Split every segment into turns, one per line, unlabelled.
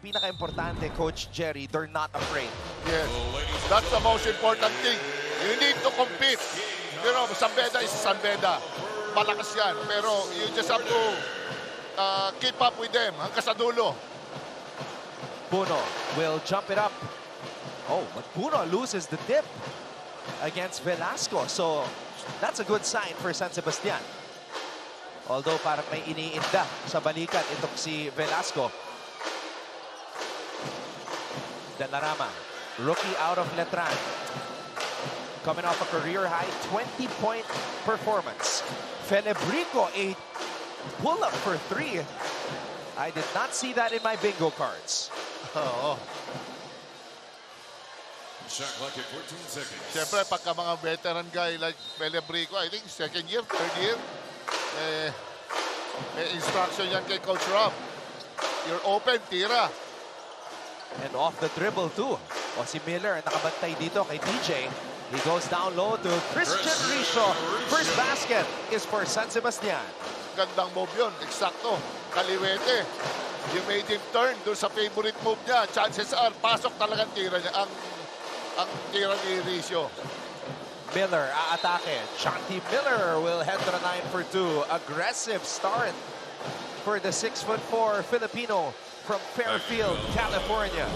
pinaka-importante, Coach Jerry, they're not afraid.
Yes, that's the most important thing. You need to compete. You know, San Beda is San Beda. Malakas yan. Pero you just have to keep up with them hanggang sa dulo.
Puno will jump it up. Oh, but Puno loses the dip against Velasco. So that's a good sign for San Sebastian. Although parang may iniinda sa balikat itong si Velasco. Delarama, rookie out of Letran. Coming off a career-high 20-point performance. Felebrico, a pull-up for 3. I did not see that in my bingo cards.
Oo.
Shot clock at 14 seconds.
Siyempre, pagka mga veteran guy like Felebrico, I think second year, third year, instruction yan kay Coach Rob. You're open, tira.
And off the dribble too. O si Miller nakabantay dito kay DJ. He goes down low to Christian Richo. First basket is for San Sebastian.
Gandang move yun, eksakto. Kaliwete. You made him turn doon sa favorite move niya. Chances are, pasok talagang tira niya. Ang tira ni Richo.
Miller aatake. Shanti Miller will head to the 9 for 2. Aggressive start for the 6'4" Filipino from Fairfield, California.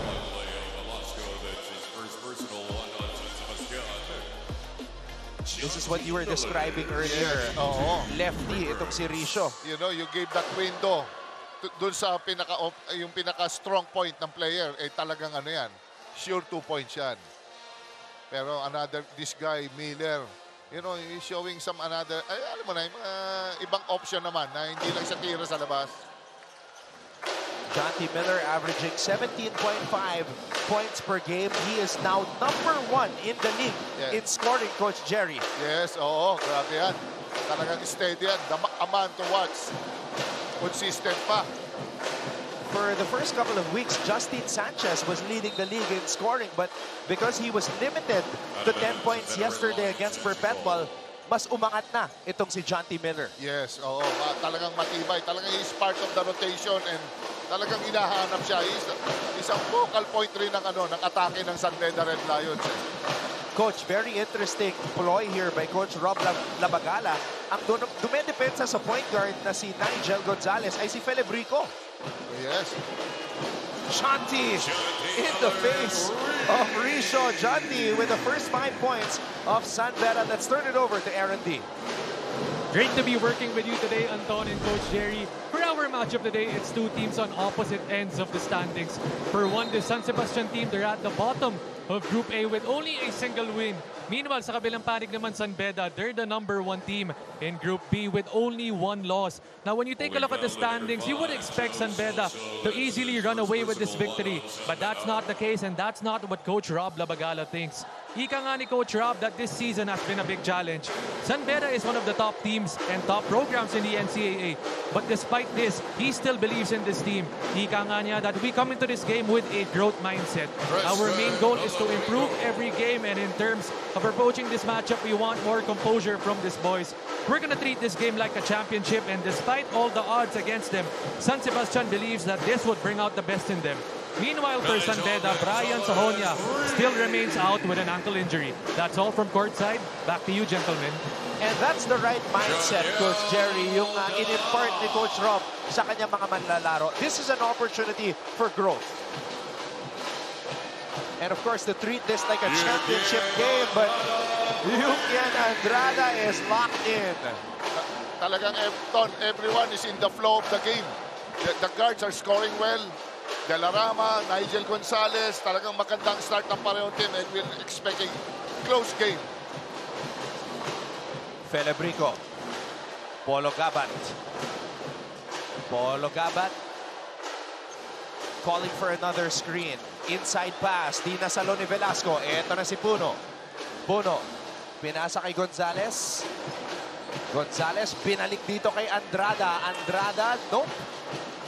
This is what you were describing earlier.
Oo.
Lefty itong si Richo.
You know, you gave that window doon sa yung pinaka-strong point ng player. Talagang ano yan, sure 2 points yan. Pero this guy, Miller, you know, he's showing some another, alam mo na, ibang option naman na hindi lang sa tira sa labas.
Jonty Miller averaging 17.5 points per game. He is now #1 in the league in scoring, Coach Jerry.
Yes, oo, grabe yan. Talagang steady yan. A man to watch. Consistent pa.
For the first couple of weeks, Justin Sanchez was leading the league in scoring, but because he was limited to 10 points yesterday against Perpetual, mas umangat na itong si Jonty Miller.
Yes, oo. Talagang matibay. Talagang he's part of the rotation and talagang hinahanap siya. Isang focal point rin ng atake ng San Beda Red Lions.
Coach, very interesting ploy here by Coach Rob Labagala. Ang dumedepensa sa point guard na si Nigel Gonzalez ay si Felebrico.
Yes.
Shanti in the face of Richo. Jonty with the first 5 points of San Beda. Let's turn it over to Aaron D.
Great to be working with you today, Anton and Coach Jerry. For our match of the day, it's two teams on opposite ends of the standings. For one, the San Sebastian team, they're at the bottom of Group A with only a single win. Meanwhile, sa kabilang panig naman, San Beda, they're the #1 team in Group B with only 1 loss. Now, when you take a look at the standings, you would expect San Beda to easily run away with this victory. But that's not the case, and that's not what Coach Rob Labagala thinks. Ika nga ni Coach Rob that this season has been a big challenge. San Beda is one of the top teams and top programs in the NCAA. But despite this, he still believes in this team. Ika nga niya that we come into this game with a growth mindset. Our main goal is to improve every game, and in terms of approaching this matchup, we want more composure from these boys. We're going to treat this game like a championship, and despite all the odds against them, San Sebastian believes that this would bring out the best in them. Meanwhile, for San Beda, Brian Sahonia still remains out with an ankle injury. That's all from courtside. Back to you, gentlemen.
And that's the right mindset, Coach Jerry, yung in-impart ni Coach Rob sa kanyang mga manlalaro. This is an opportunity for growth. And of course, to treat this like a championship game, but Lukian Andrada is locked in.
Talagang everyone is in the flow of the game. The guards are scoring well. Delarama, Nigel Gonzalez, talagang magandang start ng parehong team, and we're expecting close game.
Felebrico. Polo Gabat. Polo Gabat. Calling for another screen. Inside pass. Di nasalo ni Velasco. Eto na si Puno. Puno. Pinasa kay Gonzalez. Gonzalez binalik dito kay Andrada. Andrada, nope.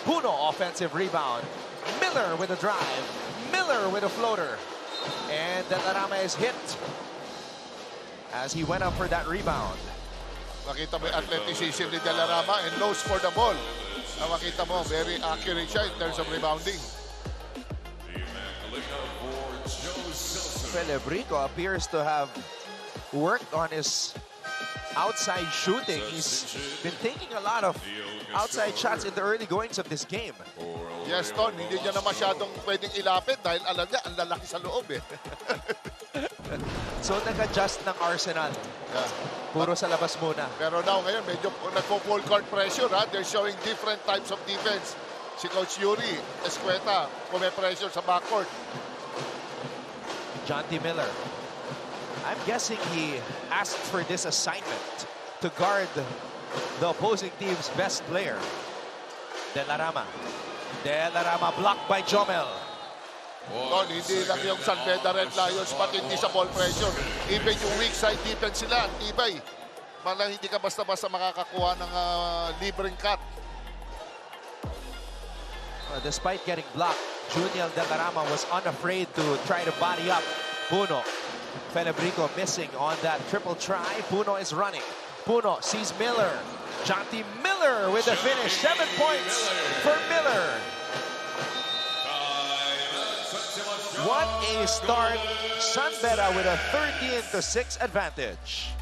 Puno, offensive rebound. Miller with a drive. Miller with a floater. And Delarama is hit as he went up for that rebound.
Makita mo yung athleticism ni Delarama and nose for the ball. Makita mo, very accurate siya in terms of rebounding.
Filling up for Joe Celso.
Felebrico appears to have worked on his outside shooting. He's been taking a lot of outside shots in the early goings of this game.
Yes, Ton, hindi niya na masyadong pwedeng ilapit dahil alam niya, ang lalaki sa loob eh.
So nag-adjust ng Arsenal.
Yeah.
Puro sa labas muna.
Pero now ngayon, medyo nagpo-full court pressure. Ha? They're showing different types of defense. Si Coach Yuri Escueta, pressure sa backcourt.
Jonty Miller. I'm guessing he asked for this assignment to guard the opposing team's best player. De La Rama. De La Rama blocked by Jomel.
Ton, hindi lang yung San Beda Red Lions pati hindi sa ball pressure. Even yung weak side defense sila, tibay. Malang hindi ka basta-basta makakakuha ng libreng cut.
Despite getting blocked, Juniel De La Rama was unafraid to try to body up Puno. Felebrico missing on that triple try. Puno is running. Puno sees Miller. Jonty Miller with the finish. 7 points for Miller. What a start. San Beda with a 13-6 advantage.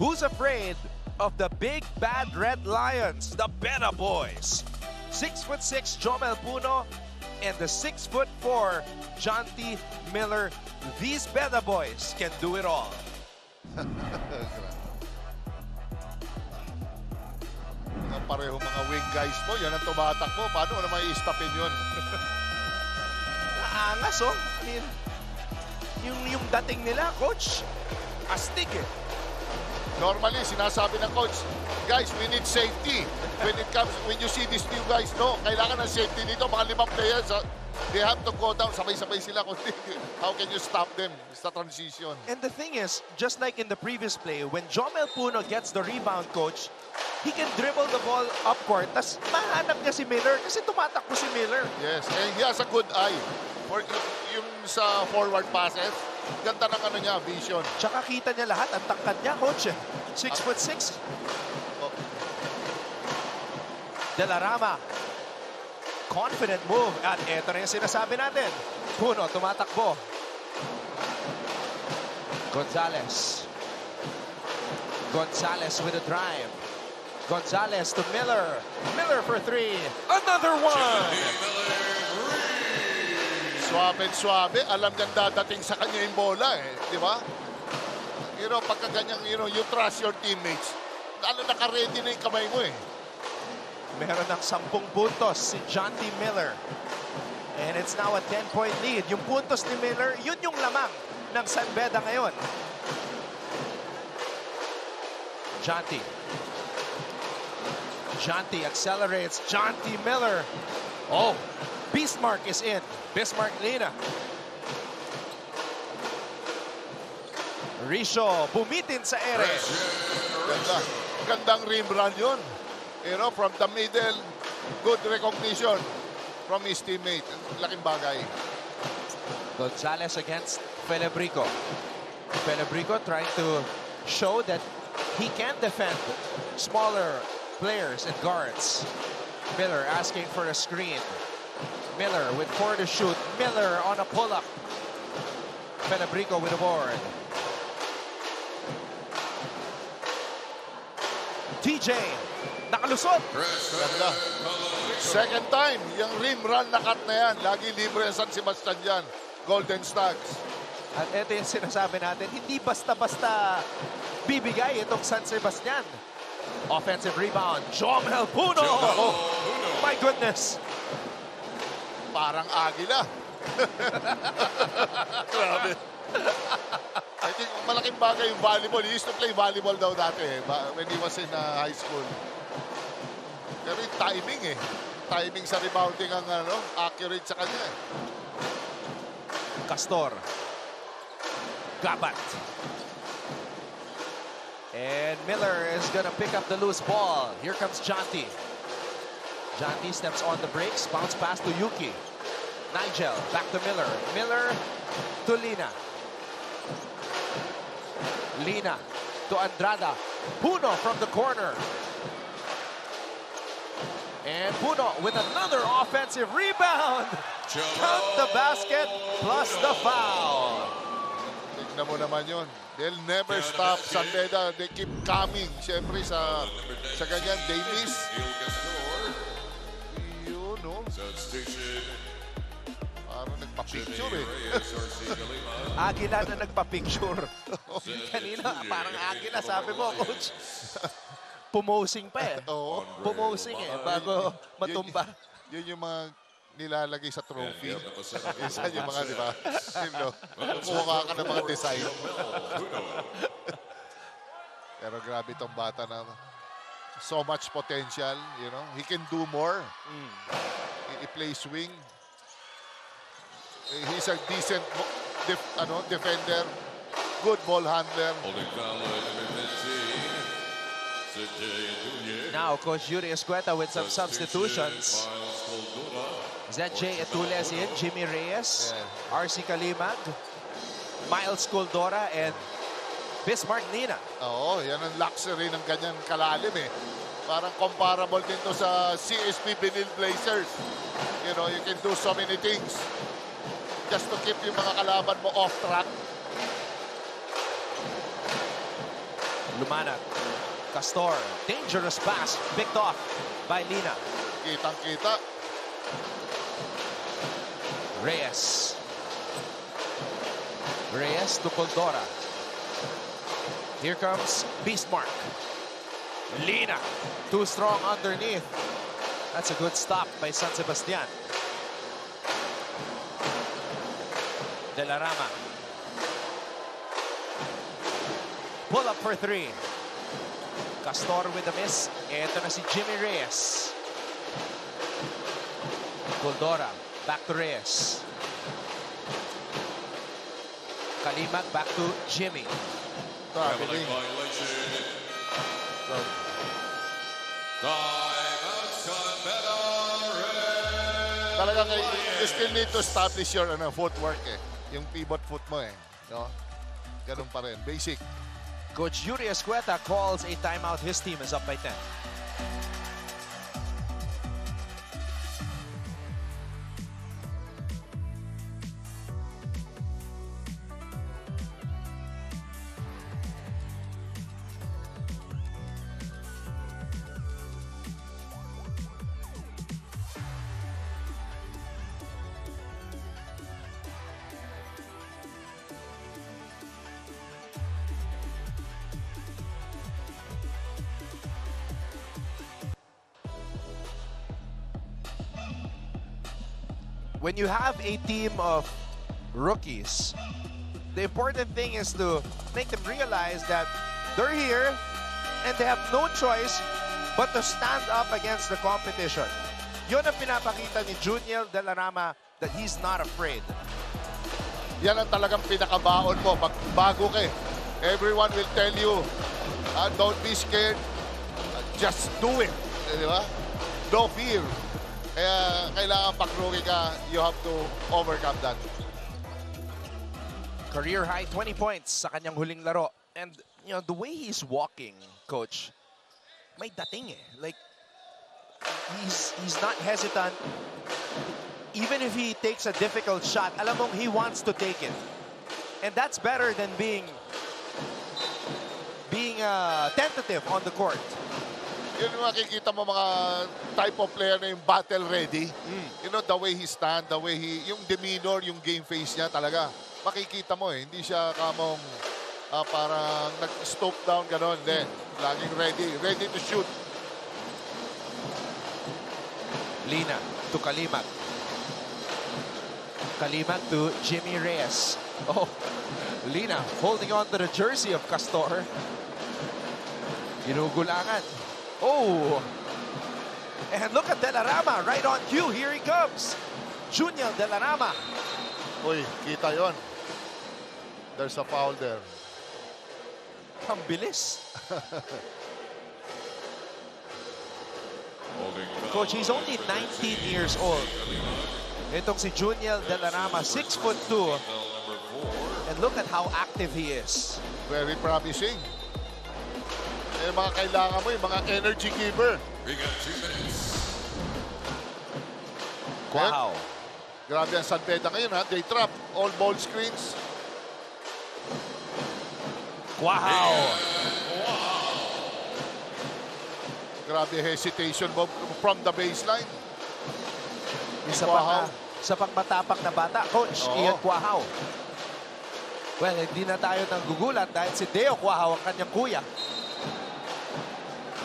Who's afraid of the big bad red lions? The Beda Boys. 6'6" Jomel Puno and the 6'4" Jonty Miller. These Beda Boys can do it all.
Pareho mga wing guys mo, yan ang tumatakbo. Paano mo naman i-stopin yun?
Naangas, oh. I mean, yung dating nila, coach, astig eh.
Normally, sinasabi ng coach, guys, we need safety. When you see these new guys, no, kailangan ng safety dito. Mga 5 players, they have to go down. Sabay-sabay sila. How can you stop them? It's the transition.
And the thing is, just like in the previous play, when Jomel Puno gets the rebound, coach, he can dribble the ball up court. Tapos mahanap niya si Miller kasi tumatakbo si Miller.
Yes, and he has a good eye. For yung sa forward passes, ganda ng ano niya, vision.
Tsaka kita niya lahat. Ang tangkad niya, coach. 6'6".
Oh.
De La Rama. Confident move. At eto na yung sinasabi natin. Puno, tumatakbo. Gonzalez. Gonzalez with a drive. Gonzalez to Miller. Miller for 3. Another one!
Suabe. Alam niyang dadating sa kanya yung bola eh. Di ba? You know, pagka ganyang, you trust your teammates. Naka-ready na yung kamay mo eh.
Meron ng 10 puntos si Jonty Miller. And it's now a 10-point lead. Yung puntos ni Miller, yun yung lamang ng San Beda ngayon. Jonty. Jonty accelerates. Jonty Miller. Oh, Bismarck is in. Bismarck Lina. Risho bumitin sa ere.
Ganda. Gandang rim run yun. You know, from the middle, good recognition from his teammate. Laking bagay.
Gonzalez against Felebrico. Felebrico trying to show that he can defend smaller players and guards. Miller asking for a screen. Miller with 4 to shoot. Miller on a pull-up. Felebrico with a board. TJ, nakalusot.
Ganda. Second time, yung rim run na cut na yan. Lagi libre San Sebastian dyan. Golden Stags.
At ito yung sinasabi natin, hindi basta-basta bibigay itong San Sebastian. Offensive rebound, Jomel Puno. Oh, my goodness.
Parang agila. Grabe. I think malaking bagay yung volleyball. He used to play volleyball daw dati when he was in high school. Pero yung timing eh. timing sa rebounding ang accurate sa kanya.
Castor. Gabat. And Miller is gonna pick up the loose ball. Here comes Jonty. Jonty steps on the brakes. Bounce pass to Yuki. Nigel, back to Miller. Miller to Lina. Lina to Andrada. Puno from the corner. And Puno with another offensive rebound. Count the basket plus the foul.
Tignan mo naman yun. They'll never stop. San Beda, they keep coming. Siyempre sa ganyan, they miss. Yun, no? Parang nagpa-picture eh.
Agila na nagpa-picture. Kanina, parang Agila, sabi mo, coach. Pumosing pa eh.
Oo.
Pumosing eh, bago matumba.
Yun yung mga nilalagay sa trophy. Isa yung mga, di ba? Kumuha ka ng mga design. Pero grabe itong bata na so much potential, you know. He can do more. He plays wing. He's a decent defender. Good ball handler.
Now,
Coach Yuri Escueta with some substitutions. ZJ Etules in, Jimmy Reyes, RC Kalimag, Miles Coldora, and Bismarck Nina.
Oo, yan ang luxury ng ganyan kalalim eh. Parang comparable din to sa CSP Benil Blazers. You know, you can do so many things just to keep yung mga kalaban mo off track.
Lumanag, Castor, dangerous pass, picked off by Lina.
Kitang-kita.
Reyes. Reyes to Coldora. Here comes Bismarck. Lina, too strong underneath. That's a good stop by San Sebastian. De La Rama. Pull up for three. Castor with a miss. Ito na si Jimmy Reyes. Coldora, back to Reyes. Kalimag, back to Jimmy.
Traveling. Talagang you still need to establish your footwork eh. Yung pivot foot mo eh. No? Ganun pa rin. Basic.
Coach Yuri Escueta calls a timeout. His team is up by 10. When you have a team of rookies, the important thing is to make them realize that they're here and they have no choice but to stand up against the competition. Yun ang pinapakita ni Juniel De La Rama, that he's not afraid.
Yan ang talagang pinakabaon mo. Bago ka eh. Everyone will tell you, don't be scared. Just do it. Di ba? No fear. Kaya kailangan pag-rookie ka, you have to overcome that.
Career high 20 points sa kanyang huling laro. And you know, the way he's walking, coach, may dating eh. Like, he's not hesitant. Even if he takes a difficult shot, alam mong he wants to take it. And that's better than being tentative on the court.
Yun yung makikita mo mga type of player na yung battle ready. You know, the way he stand, the way yung demeanor, yung game face niya talaga. Makikita mo eh. Hindi siya kamong parang nag-stoop down gano'n. Then, laging ready to shoot.
Lina to Kalimag. Kalimag to Jimmy Reyes. Oh, Lina holding on to the jersey of Castor. Ginugulangan. Oh! And look at Delarama, right on cue. Here he comes. Junior Delarama.
Uy, kita yon. There's a foul there.
Ang bilis. Coach, he's only 19 years old. Itong si Junior Delarama, 6'2". And look at how active he is.
Very promising. Yung mga kailangan mo, yung mga energy giver.
We got 2 minutes.
Wow.
Grabe ang San Beda ngayon, ha? They trap all ball screens.
Wow.
Grabe hesitation mo from the baseline.
Isa
Quahao.
pa sa pangmatapang na bata, Coach
Oo.
Ian Quahao. Well, hindi na tayo nanggugulat dahil si Deo Quahao ang kanyang kuya.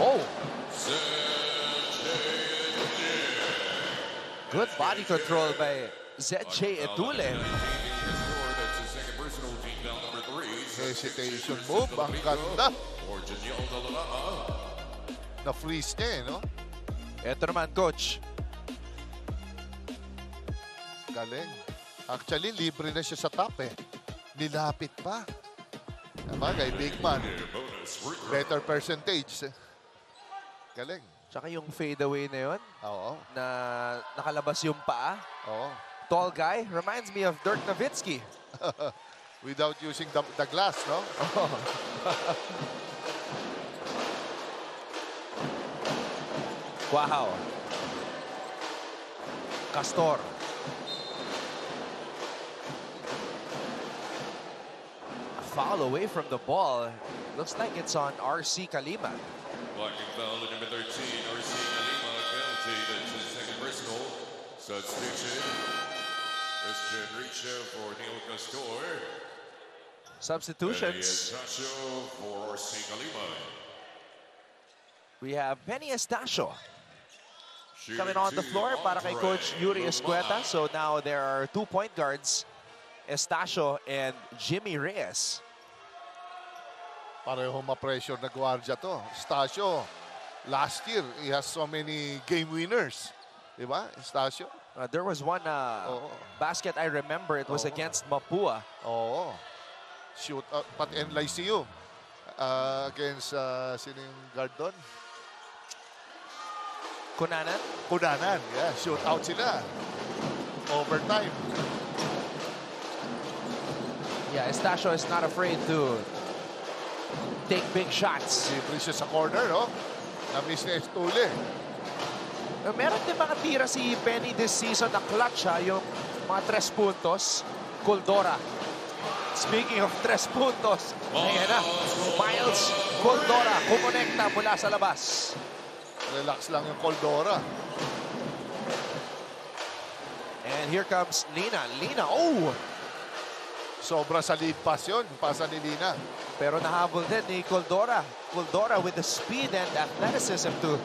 Oh. Good body control by ZJ Edule.
That's his second personal, team down number 3.
Hesitation move. Ang ganda.
For Juniel Delarama.
Na-freeze niya, eh, no?
Ito naman, Coach.
Galing. Actually, libre na siya sa top, eh. Nilapit pa. Sabagay, big man.
Bonus free throw.
Better percentage. Galing.
Tsaka yung fadeaway na yun,
Oo.
na nakalabas yung paa.
Oo.
Tall guy, reminds me of Dirk Nowitzki.
Without using the glass, no?
Quahao. Castor. A foul away from the ball. Looks like it's on RC Kalima.
Blocking foul to number 13, RC Kalima, penalty. That's his second personal. Substitution. Christian Richa for Neil Castor.
Substitutions.
Tasho for RC Kalima.
We have Penny Estacio coming on the floor para kay Coach Yuri Escueta. So now there are 2 point guards, Estacio and Jimmy Reyes.
Pareho ma-pressure na gwardiya to. Estacio, last year, he has so many game winners. Diba, Estacio?
There was one basket I remember. It was against Mapua.
Oo. Shoot out, pati NLICU. Against, sino yung guard doon?
Kunanan.
Kunanan, yeah. Shoot out sila. Overtime.
Yeah, Estacio is not afraid to take big shots.
Libre siya sa corner, no? Na-miss ni Estule.
Meron din mga tira si Penny this season na clutch, ha, yung mga 3 puntos. Coldora. Speaking of 3 puntos, ayan na, Miles Coldora kumonekta mula sa labas.
Relax lang yung Coldora.
And here comes Lina. Lina, oh!
Sobra sa lead pass yun. Pasa ni Lina.
Pero nahabol din ni Coldora. Coldora with the speed and athleticism to...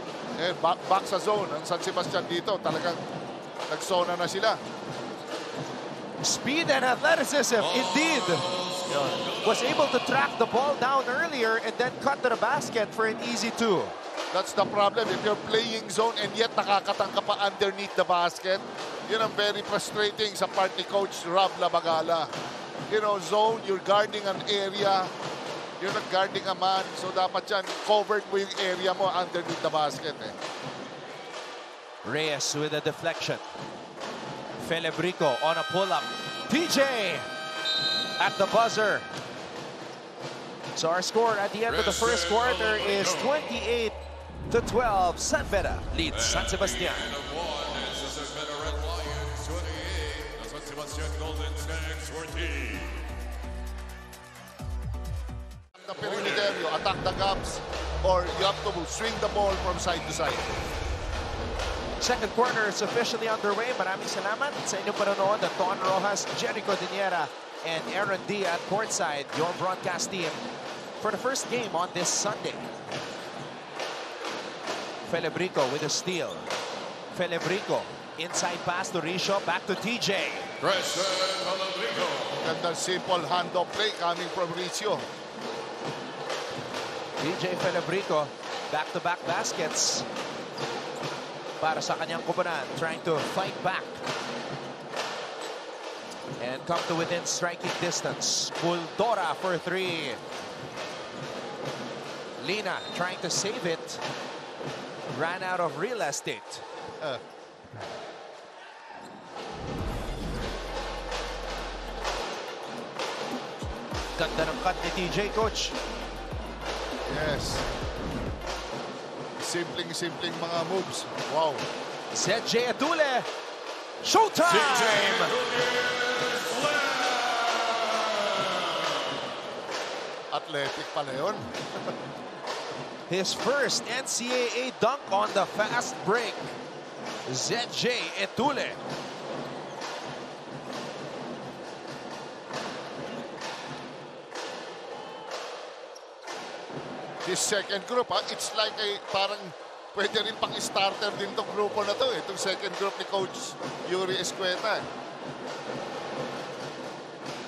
Back sa zone. Ang San Sebastian dito, talagang nagsona na sila.
Speed and athleticism, indeed. Was able to track the ball down earlier and then cut to the basket for an easy 2.
That's the problem. If you're playing zone and yet nakakatangka pa underneath the basket, yun ang very frustrating sa part ni Coach Rob Labagala. You know, zone, you're guarding an area. You're not guarding a man. So dapat yan, covered mo yung area mo underneath the basket.
Reyes with a deflection. Felebrico on a pull-up. TJ at the buzzer. So our score at the end of the first quarter is 28-12. San Beda leads San Sebastian.
The perimeter, you attack the gaps, or you have to swing the ball from side to side.
Second quarter is officially underway. Maraming salamat sa inyong panonood. Ton Rojas, Jericho Diniera, and Aaron D at courtside, your broadcast team for the first game on this Sunday. Felebrico with a steal. Felebrico, inside pass to Richo, back to TJ.
Gandang simple hand-off play coming from Richo.
TJ Felebrico, back-to-back baskets. para sa kanyang kubanan. Trying to fight back. And come to within striking distance. Kuldora for 3. Lina trying to save it. Ran out of real estate. Ganda ng cut ni TJ, coach.
Yes. Simpleng mga moves. Wow.
ZJ Etule. Showtime!
Athletic pala yun.
His first NCAA dunk on the fast break. ZJ Etule.
This second group, it's like parang pwede rin pang-starter din tong grupo na to. Itong second group ni Coach Yuri Escueta.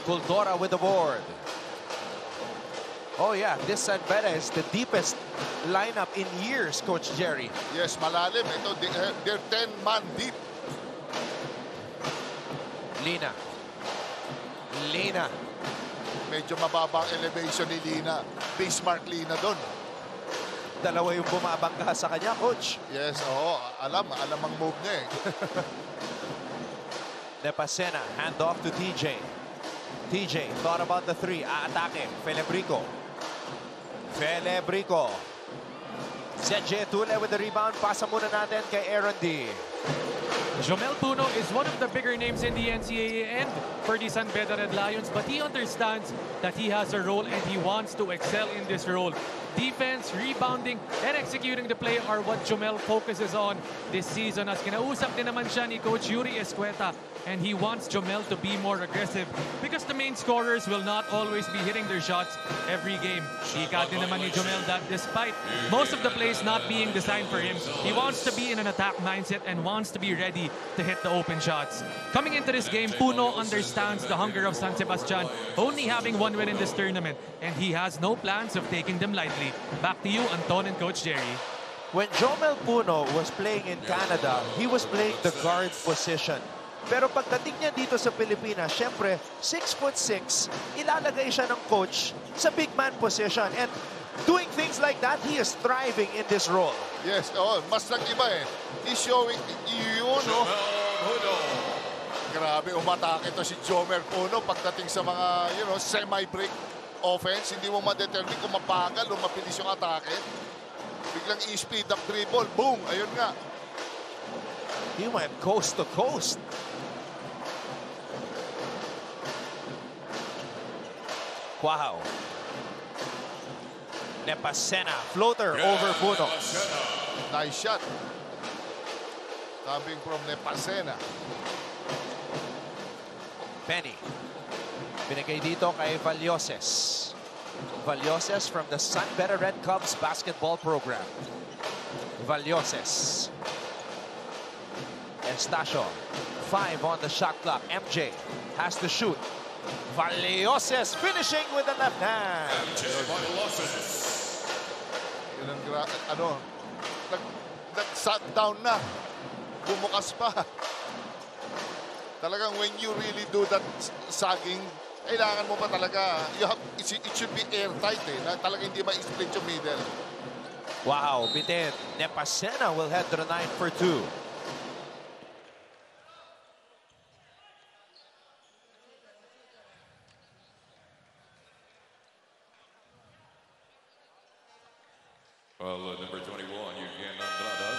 Kuldora with the board. Oh yeah, this San Beda is the deepest lineup in years, Coach Jerry.
Yes, malalim. Ito, they're 10-man deep.
Lina. Lina.
Medyo mababa ang elevation ni Lina. Bismarck Lina doon.
Dalawa yung bumabangga sa kanya, Coach.
Yes, oo. Alam ang move niya eh.
Nepasena, hand off to TJ. TJ thought about the 3. Aatake. Felebrico. Felebrico. ZJ Etule with the rebound. Pasa muna natin kay Aaron D.
Jomel Puno is one of the bigger names in the NCAA and for the San Beda Red Lions, but he understands that he has a role and he wants to excel in this role. Defense, rebounding, and executing the play are what Jomel focuses on this season. As kinausap din naman siya ni Coach Yuri Escueta, and he wants Jomel to be more aggressive because the main scorers will not always be hitting their shots every game. Ika din naman ni Jomel that despite most of the plays not being designed for him, he wants to be in an attack mindset and wants to be ready to hit the open shots. Coming into this game, Puno understands the hunger of San Sebastian, only having 1 win in this tournament, and he has no plans of taking them lightly. Back to you, Anton and Coach Jerry.
When Jomel Puno was playing in Canada, he was playing the guard position. Pero pagdating niya dito sa Pilipinas, syempre, 6'6", ilalagay siya ng coach sa big man position. And doing things like that, he is thriving in this role.
Yes, mas nag-iba eh. He's showing yun, no? Grabe, umatake ito si Jomel Puno pagdating sa mga, semi-break offense. Hindi mo ma-determine kung mabagal o mabilis yung atake. Biglang i-speed up dribble. Boom! Ayun nga.
He went coast to coast. Wow. Nepasena, floater over Puno.
Nice shot. Coming from Nepasena.
Penny. Binigay dito kay Valloses. Valloses from the San Beda Red Cubs basketball program. Valloses. Estacio. 5 on the shot clock. MJ has to shoot. Valloses finishing with the left hand.
Yun ang nag-sat down na. Bumukas pa. Talagang when you really do that sagging, kailangan mo pa talaga, it should be airtight eh, na talagang hindi ma-split yung middle.
Wow, bitin. Nepasena will head to the 9 for 2.
Well, number 21, Eugen Andrada.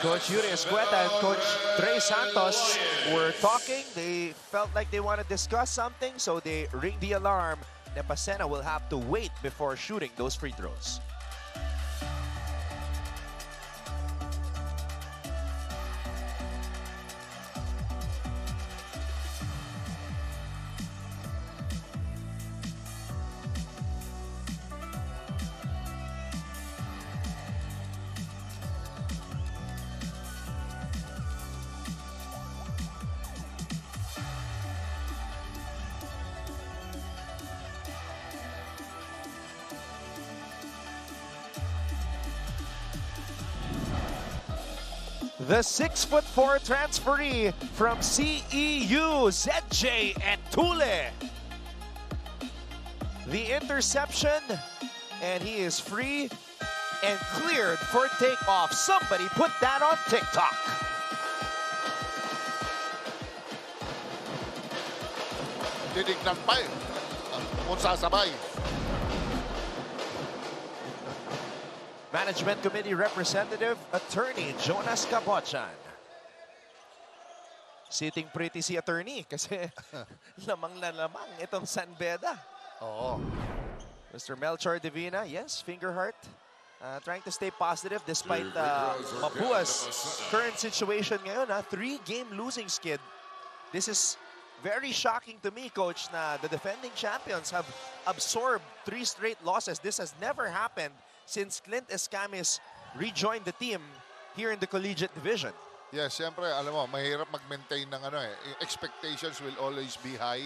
Coach Yuri Escueta and Coach Trey Santos were talking. They felt like they want to discuss something, so they ring the alarm. Nepasena will have to wait before shooting those free throws. The 6'4" transferee from CEU, ZJ Etule. The interception, and he is free and cleared for takeoff. Somebody put that on TikTok.
Dinignan pa eh. Kung sasabay.
Management Committee Representative Attorney Jonas Cabochan. Sitting pretty si attorney kasi lamang na lamang itong San Beda.
Oo.
Mr. Melchor Divina, yes, finger heart. Trying to stay positive despite Mapua's current situation ngayon. 3-game losing skid. This is very shocking to me, Coach, na the defending champions have absorbed 3 straight losses. This has never happened since Clint Escamis rejoined the team here in the collegiate division.
Yes, siyempre, alam mo, mahirap mag-maintain ng ano eh. Expectations will always be high.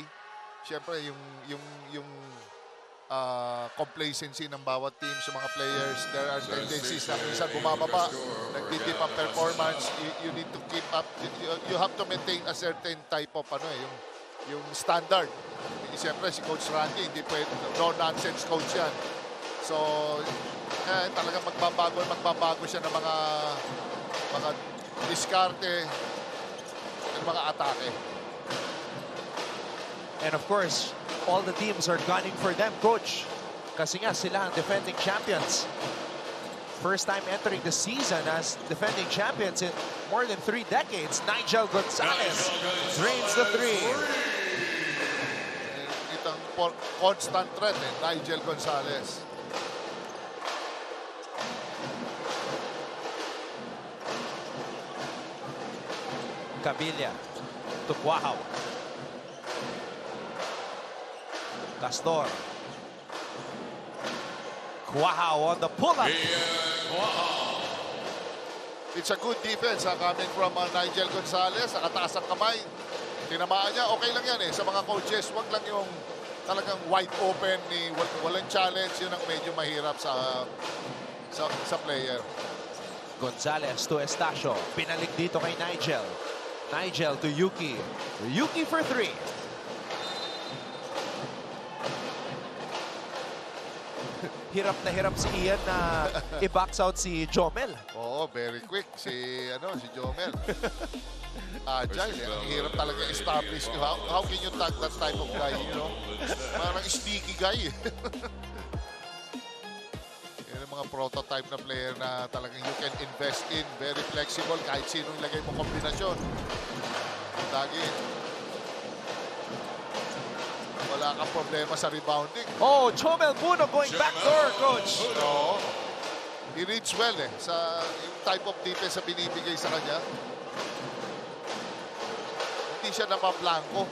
Siyempre, yung complacency ng bawat team sa mga players, there are tendencies na minsan bumababa, nagtitip ang performance. You need to keep up. You have to maintain a certain type of ano eh, yung standard. Siyempre, si Coach Randy, hindi pwede, no-nonsense coach yan. So, talagang magbabago siya ng mga diskarte ng mga atake.
And of course, all the teams are gunning for them, Coach. Kasi nga sila ang defending champions. First time entering the season as defending champions in more than 3 decades. Nigel Gonzalez drains the 3.
Itang constant threat eh, Nigel Gonzalez.
Cabilia to Quahao. Castor. Quahao on the pull-up.
It's a good defense coming from Nigel Gonzalez. Nakataas ang kamay. Tinamaan niya. Okay lang yan eh. Sa mga coaches, wag lang yung talagang wide open, walang challenge. Yun ang medyo mahirap sa player.
Gonzalez to Estacio. Pinalik dito kay Nigel. Nigel to Yuki. Yuki for 3. Hirap na hirap si Ian na i-box out si Jomel.
Oo, very quick si Jomel. Agile, ang hirap talaga establish. How can you tag that type of guy, you know? Parang sticky guy. Yan ang mga prototype na player na talagang you can invest in. Very flexible, kahit sino ilagay mo kombinasyon. Lagi. Wala kang problema sa rebounding.
Oh, Jomel Puno going backdoor, Coach.
Oo. He reads well eh, sa yung type of defense na binibigay sa kanya. Hindi siya napablanko.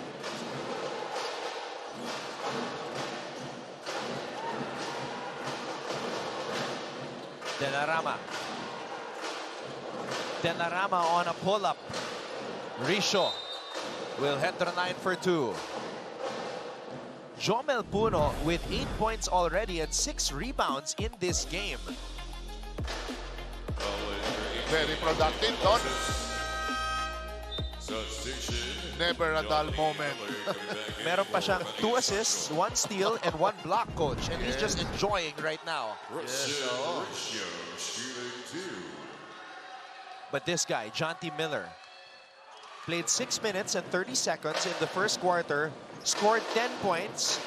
Denarama on a pull-up. Risho will head to the 9 for 2. Jomel Puno with 8 points already and 6 rebounds in this game. Very productive, Don. Never a dull moment.
Meron pa siyang 2 assists, 1 steal, and 1 block, Coach. And he's just enjoying right now. But this guy, Jonty Miller, played 6 minutes and 30 seconds in the first quarter, scored 10 points,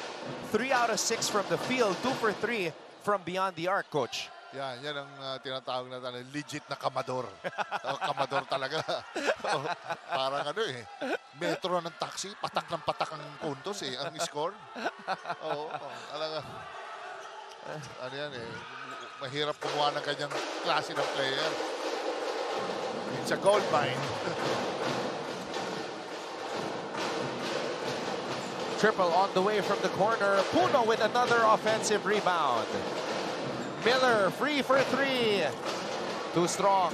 3 out of 6 from the field, 2 for 3 from beyond the arc, Coach.
Yan ang tinatawag na legit na kamador. Kamador talaga. Parang ano eh, metro ng taxi, patak ng patak ang puntos eh, ang score. Oo, talaga. Ano yan eh, mahirap kumuha ng kanyang klase ng player. It's a gold mine.
Triple on the way from the corner. Puno with another offensive rebound. Miller free for 3. Too strong.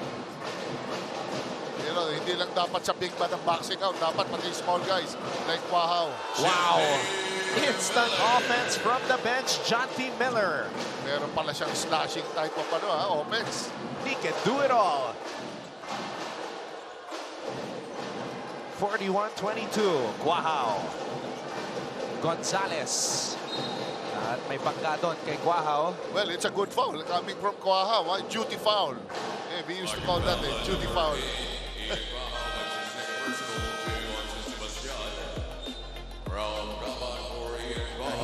You know, hindi lang dapat sa big man ang boxing out. Dapat pati small guys like Quahao.
Wow. Instant offense from the bench, Jonty Miller.
Meron pala siyang slashing type of offense.
He can do it all. 41-22. Guahao. Gonzales. At may pangga doon kay Guahao.
Well, it's a good foul coming from Guahao. Duty foul. Yeah, we used to call that a duty foul.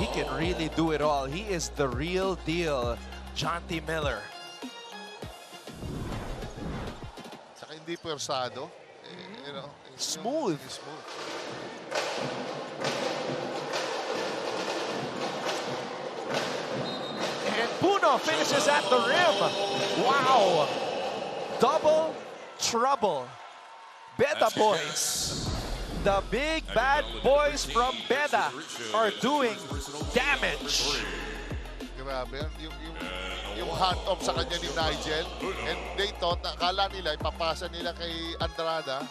He can really do it all. He is the real deal, Jonty Miller.
Saka hindi pwersado. You know,
Smooth.
Smooth.
And Puno finishes at the rim. Wow. Double trouble. Beta boys. The big bad boys from Beta are doing damage.
Grabe. Yung hand-off sa kanya ni Nigel. And they thought, akala nila, ipapasa nila kay Andrada.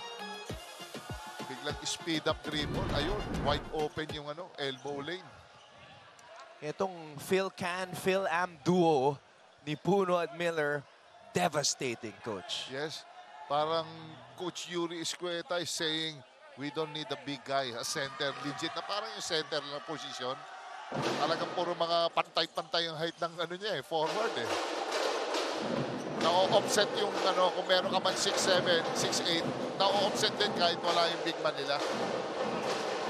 Biglang speed up dribble. Ayun, wide open yung elbow lane.
Itong Phil Am duo ni Puno at Miller, devastating, Coach.
Yes. Parang Coach Yuri Escueta is saying, we don't need a big guy, a center. Legit na parang yung center na position. Talagang puro mga pantay-pantay yung height ng niya forward eh. Na-offset yung kung meron ka man 6'7", 6'8", na-offset din kahit wala yung big man nila.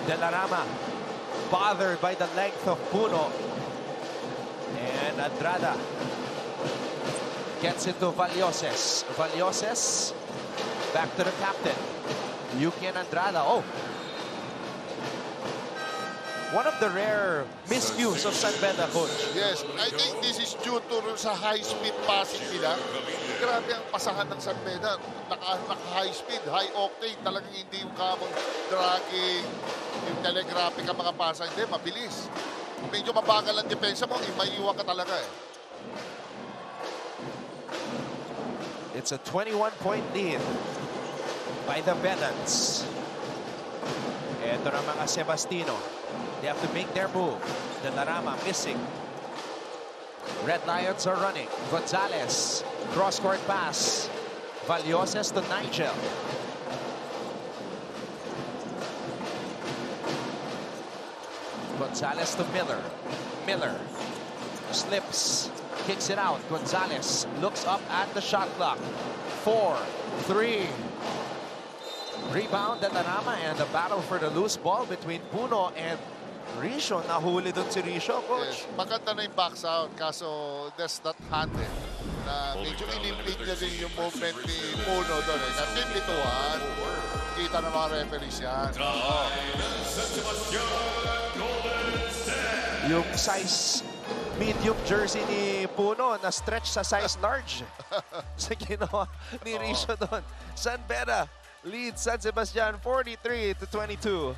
De La Rama, bothered by the length of Puno. And Andrada gets into Valloses. Valloses, back to the captain. Yuki and Andrada. Oh. One of the rare miscues of San Beda, Coach.
Yes, I think this is due to sa high-speed passing nila. Grabe ang pasahan ng San Beda. Naka-high speed, high octane. Talagang hindi yung kamong dragging, yung telegraphic ang mga pasa. Hindi, mabilis. Medyo mabagal ang depensa mo, maiiwan ka talaga eh.
It's a 21-point lead by the Bedans. Ito na mga Sebastino. They have to make their move. De La Rama missing. Red Lions are running. Gonzales, cross-court pass. Valloses to Nigel. Gonzales to Miller. Miller slips, kicks it out. Gonzales looks up at the shot clock. 4, 3. Rebound at Rama, and the battle for the loose ball between Puno and Risho. Nahuli dun si Risho, Coach.
Yes, maganda na yung box out. Kaso, there's that hand eh. Na medyo inimpede niya din yung movement ni Puno doon eh. Na pinlituan. Kita ng mga referees yan.
Yung size medium jersey ni Puno na stretch sa size large. Sa ginawa ni Risho doon. San Beda leads San Sebastian 43-22.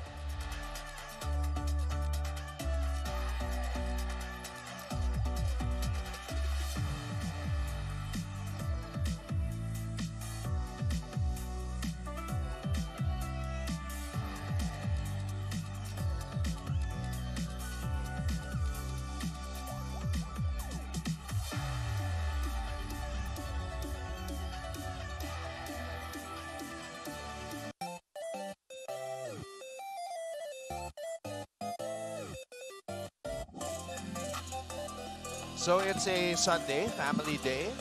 So it's a Sunday, family day.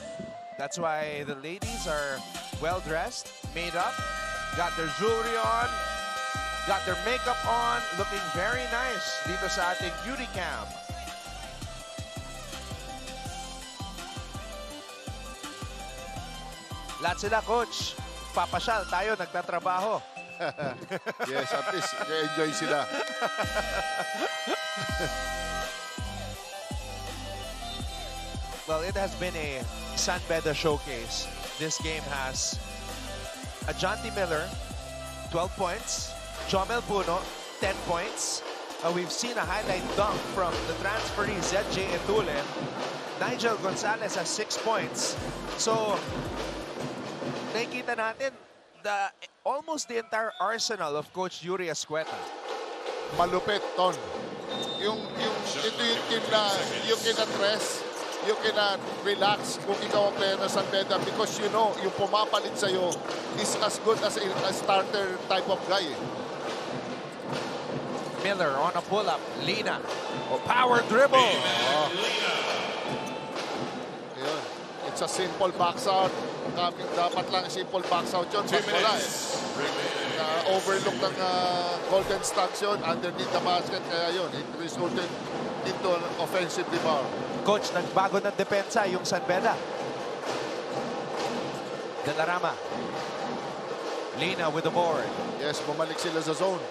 That's why the ladies are well-dressed, made up, got their jewelry on, got their makeup on, looking very nice dito sa ating beauty cam. Lahat sila, Coach. Papasyal tayo, nagtatrabaho.
Yes, at least enjoy sila.
Well, it has been a San Beda showcase. This game has a Jonty Miller, 12 points. Jomel Puno, 10 points. We've seen a highlight dunk from the transferee ZJ Etule. Nigel Gonzales has 6 points. So, nakikita natin almost the entire arsenal of Coach Yuri Escueta.
Malupit, Ton. Ito yung team na yung kinatres, you cannot relax kung ikaw ang player ng San Beda because you know, yung pumapalit sa'yo is as good as a starter type of guy.
Miller on a pull-up. Lina. Power dribble.
Ayun. It's a simple box out. Dapat lang simple box out yun. But wala overlook ng Golden Stocks yun underneath the basket. Kaya yun, it resulted into an offensive rebound.
Coach, nagbago ng depensa yung San Beda. Dalarama. Lina with the board.
Yes, bumalik sila sa zone.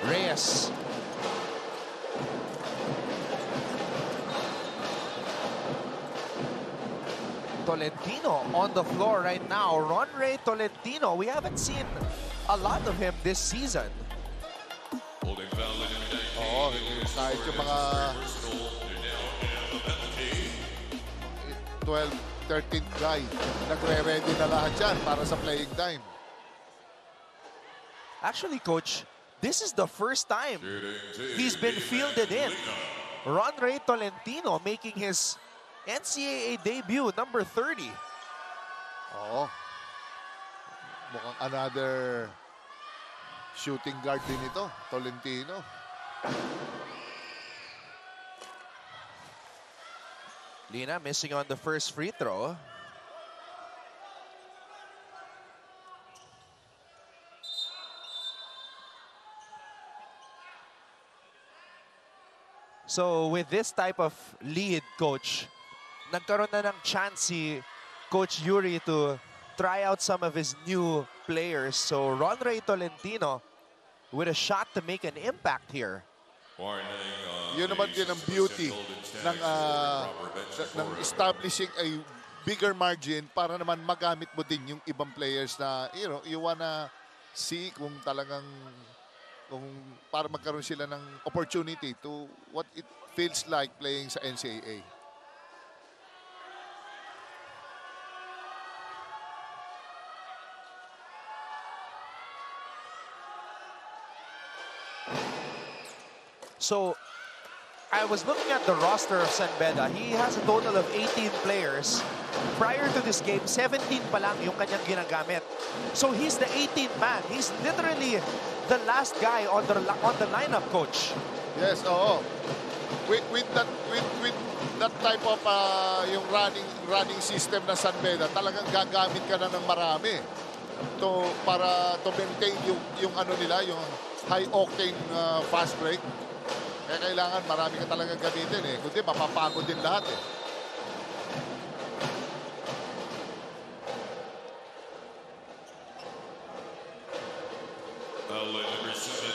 Reyes. Tolentino on the floor right now. Ronray Tolentino. We haven't seen a lot of him this season.
Holding foul in number 19.
Oo, kahit yung mga 12, 13th guy, nagre-ready na lahat yan para sa playing time.
Actually, Coach, this is the first time he's been fielded in. Ronray Tolentino making his NCAA debut, number 30.
Oo. Mukhang another shooting guard din ito, Tolentino.
Lina missing on the first free throw. So with this type of lead, Coach, nagkaroon na ng chance si Coach Yuri to try out some of his new players. So Ronray Tolentino with a shot to make an impact here.
Yun naman din ang beauty ng establishing a bigger margin para naman magamit mo din yung ibang players na you wanna see kung talagang para magkaroon sila ng opportunity to what it feels like playing sa NCAA.
So, I was looking at the roster of San Beda. He has a total of 18 players. Prior to this game, 17 pa lang yung kanyang ginagamit. So, he's the 18th man. He's literally the last guy on the lineup, Coach.
Yes, oo. With that type of yung running system na San Beda, talagang gagamit ka na ng marami para to maintain yung ano nila, yung high octane fast break. Kaya kailangan marami ka talagang gamitin eh. Kundi mapapagod din lahat eh.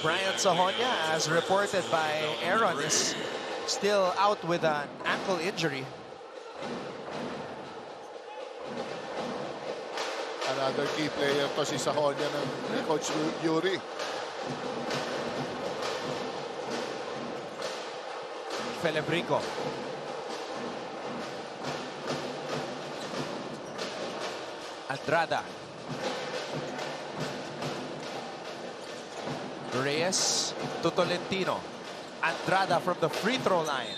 Brian Sahonia, as reported by Aaron, is still out with an ankle injury.
Another key player to si Sahonia ng Coach Yuri.
Felebrico. Andrada. Reyes to Tolentino. Andrada from the free throw line.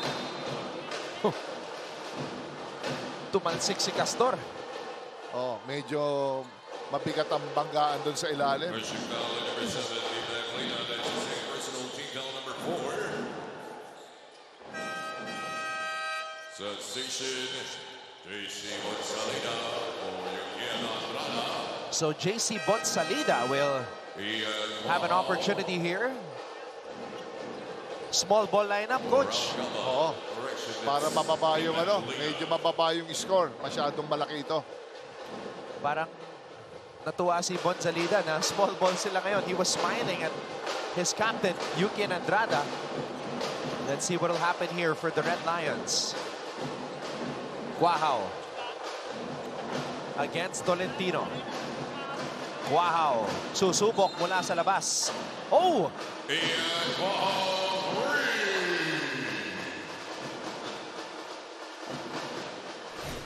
Tumalsik si Castor.
Oh, medyo mabigat ang banggaan doon sa ilalim.
Sensation, JC Bonsalida for Joaquin Andrada.
So JC Bonsalida will have an opportunity here. Small ball lineup, Coach.
Oo. Para mababa yung medyo mababa yung score. Masyadong malaki ito.
Parang natuwa si Bonsalida na small ball sila ngayon. He was smiling at his captain, Joaquin Andrada. Let's see what will happen here for the Red Lions. Guahao against Tolentino. Guahao susubok mula sa labas. Oh!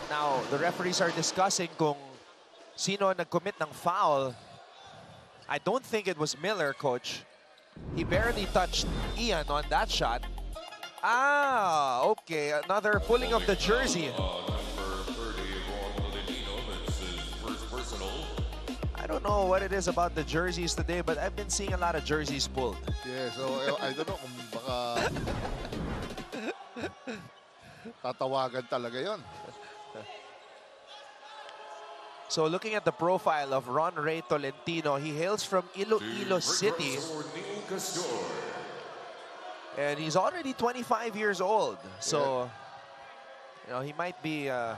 Now, the referees are discussing kung sino nag-commit ng foul. I don't think it was Miller, Coach. He barely touched Ian on that shot. Ah, okay. Another pulling of the jersey.
Number 30, Ronald Aquino. That's his first personal.
I don't know what it is about the jerseys today, but I've been seeing a lot of jerseys pulled.
Yeah, so I don't know kung baka tatawagan talaga yon.
So looking at the profile of Ron Ray Tolentino, he hails from Iloilo City.
Neil Castor.
And he's already 25 years old. So, you know, he might be a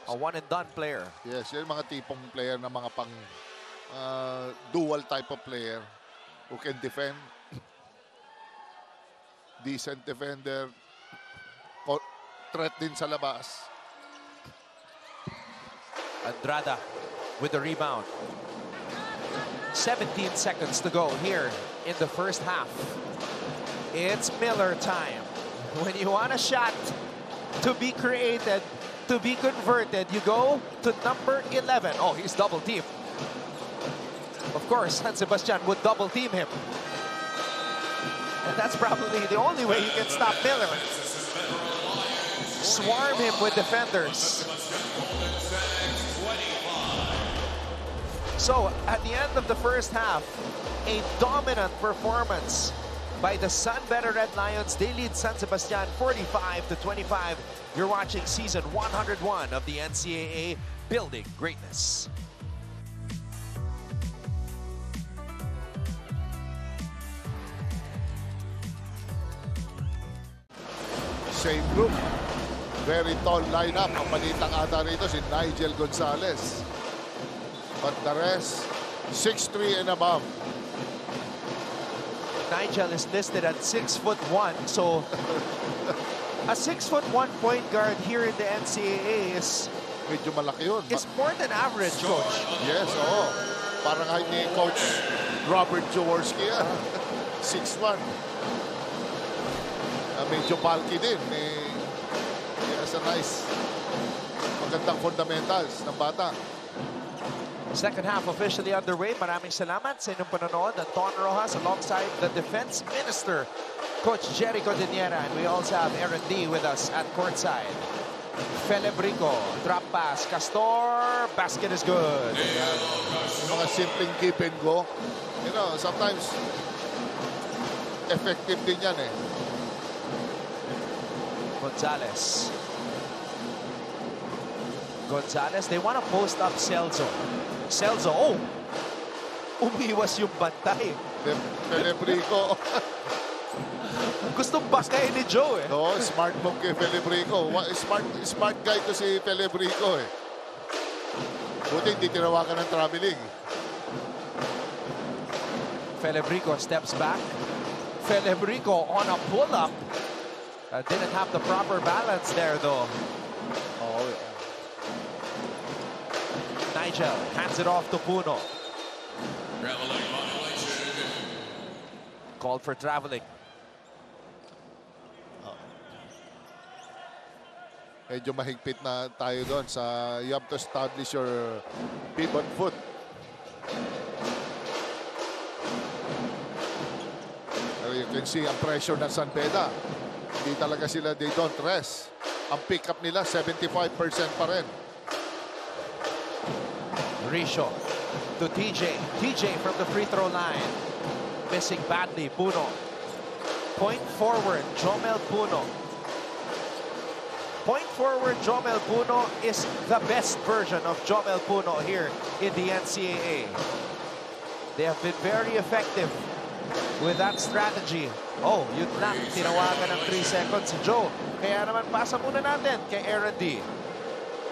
one-and-done player.
Yes, yung mga tipong player na mga pang dual type of player who can defend. Decent defender. Threat din sa labas.
Andrada with the rebound. 17 seconds to go here in the first half. It's Miller time. When you want a shot to be created, to be converted, you go to number 11. Oh, he's double teamed. Of course, San Sebastian would double team him. And that's probably the only way you can stop Miller. Swarm him with defenders. So, at the end of the first half, a dominant performance by the Sun Better Red Lions. They lead San Sebastian 45-25. You're watching season 101 of the NCAA, Building Greatness.
Same group. Very tall lineup. Ang malitang ata rito si Nigel Gonzalez. But the rest, 6'3" and above.
Nigel is listed at 6'1", so a 6'1" point guard here in the NCAA is
Medyo malaki yun.
more than average, Coach.
Yes, oo. Parang height ni Coach Robert Jaworski yan. 6'1". Medyo bulky din. He has a nice, magandang fundamentals ng bata.
Second half officially underway. Maraming salamat sa inyong panonood. Anton Rojas alongside the Defense Minister, Coach Jerry Cordillera. And we also have Aaron D with us at courtside. Felebrico, drop pass. Castor, basket is good.
Yung mga simpleng keep and go. You know, sometimes effective din yan eh.
Gonzalez. Gonzalez, they want to post up Celso. Celso, oh! Umiwas yung bantay.
Felebrico.
Gustong bakay ni Joe eh.
No, smart move kay Felebrico. Smart guy to si Felebrico eh. Buti hindi tinawagan ng traveling.
Felebrico steps back. Felebrico on a pull-up. Didn't have the proper balance there though.
Oh,
Nigel hands it off to Puno.
Traveling violation.
Called for traveling.
medyo mahigpit na tayo doon sa you have to establish your pivot foot. You can see ang pressure ng San Beda. Hindi talaga sila, they don't rest. Ang pick up nila 75% pa rin.
Risho to TJ. TJ from the free throw line. Missing badly. Puno. Point forward. Jomel Puno. Point forward Jomel Puno is the best version of Jomel Puno here in the NCAA. They have been very effective with that strategy. Oh, yun lang. Tinawagan ng 3 seconds si Joe. Kaya naman pasa muna natin kay Aaron D.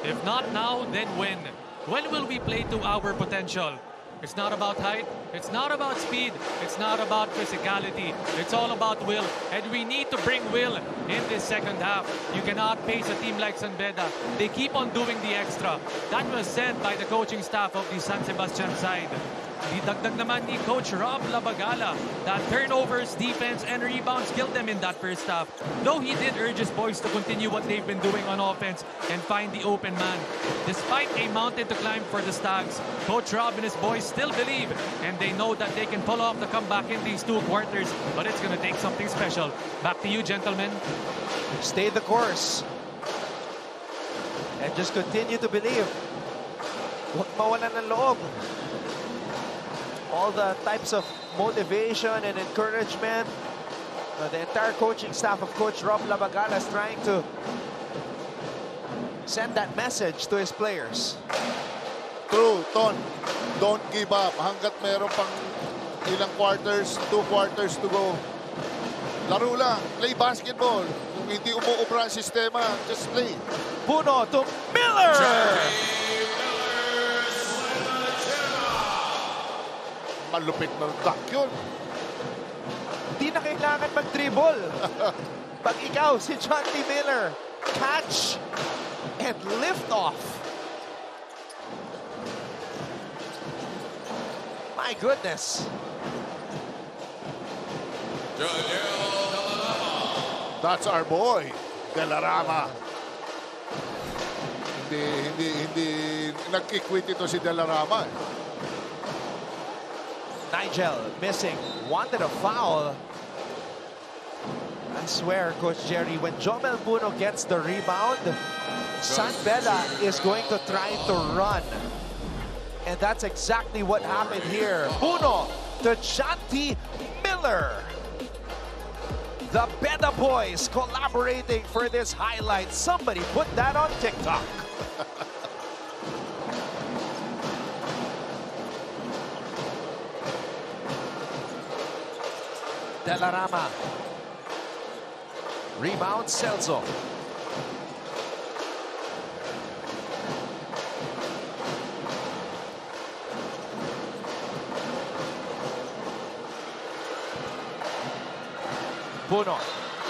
If not now, then when? When will we play to our potential? It's not about height. It's not about speed. It's not about physicality. It's all about will. And we need to bring will in this second half. You cannot pace a team like San Beda. They keep on doing the extra. That was said by the coaching staff of the San Sebastian side. Didagdag naman ni Coach Rob Labagala that turnovers, defense, and rebounds killed them in that first half. Though he did urge his boys to continue what they've been doing on offense and find the open man. Despite a mountain to climb for the Stags, Coach Rob and his boys still believe, and they know that they can pull off the comeback in these 2 quarters, but it's going to take something special. Back to you, gentlemen.
Stay the course. And just continue to believe. Huwag mawalan ng loob. All the types of motivation and encouragement. The entire coaching staff of Coach Rob Labagala is trying to send that message to his players.
True, Ton. Don't give up. Hanggat meron pang ilang quarters, 2 quarters to go. Laro lang. Play basketball. Kung hindi umuubra ang sistema, just play.
Puno to Miller!
Malupit na dunk yun.
Di na kailangan mag-dribble. Pag ikaw, si John T. Miller, catch and lift off. My goodness.
That's our boy, Delarama. Hindi nagkikwit ito si Delarama.
Nigel missing, wanted a foul. I swear, Coach Jerry, when Jomel Puno gets the rebound, San Beda is going to try to run. And that's exactly what happened here. Puno to Shanti Miller. The Beda boys collaborating for this highlight. Somebody put that on TikTok. Delarama. Rebound, Celso. Puno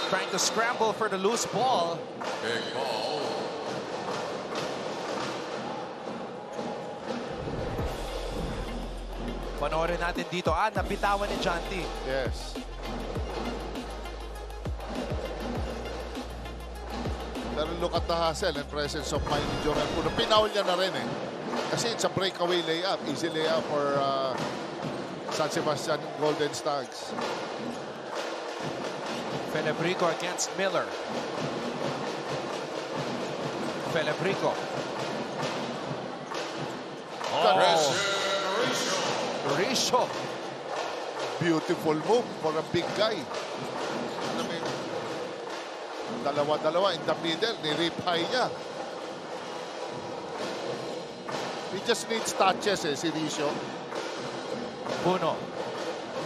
trying to scramble for the loose ball.
Big ball.
Panoorin natin dito. Nabitawan ni Chanti.
Yes. Pero look at the hustle and presence of mind ni Jomel Puno. Pinaul niya na rin eh. Kasi it's a breakaway layup. Easy layup for San Sebastian Golden Stags.
Felebrico against Miller. Felebrico. Risho.
Beautiful move for a big guy. Dalawa-dalawa in the middle. Ni-rip high niya. He just needs touches si Risho.
Puno.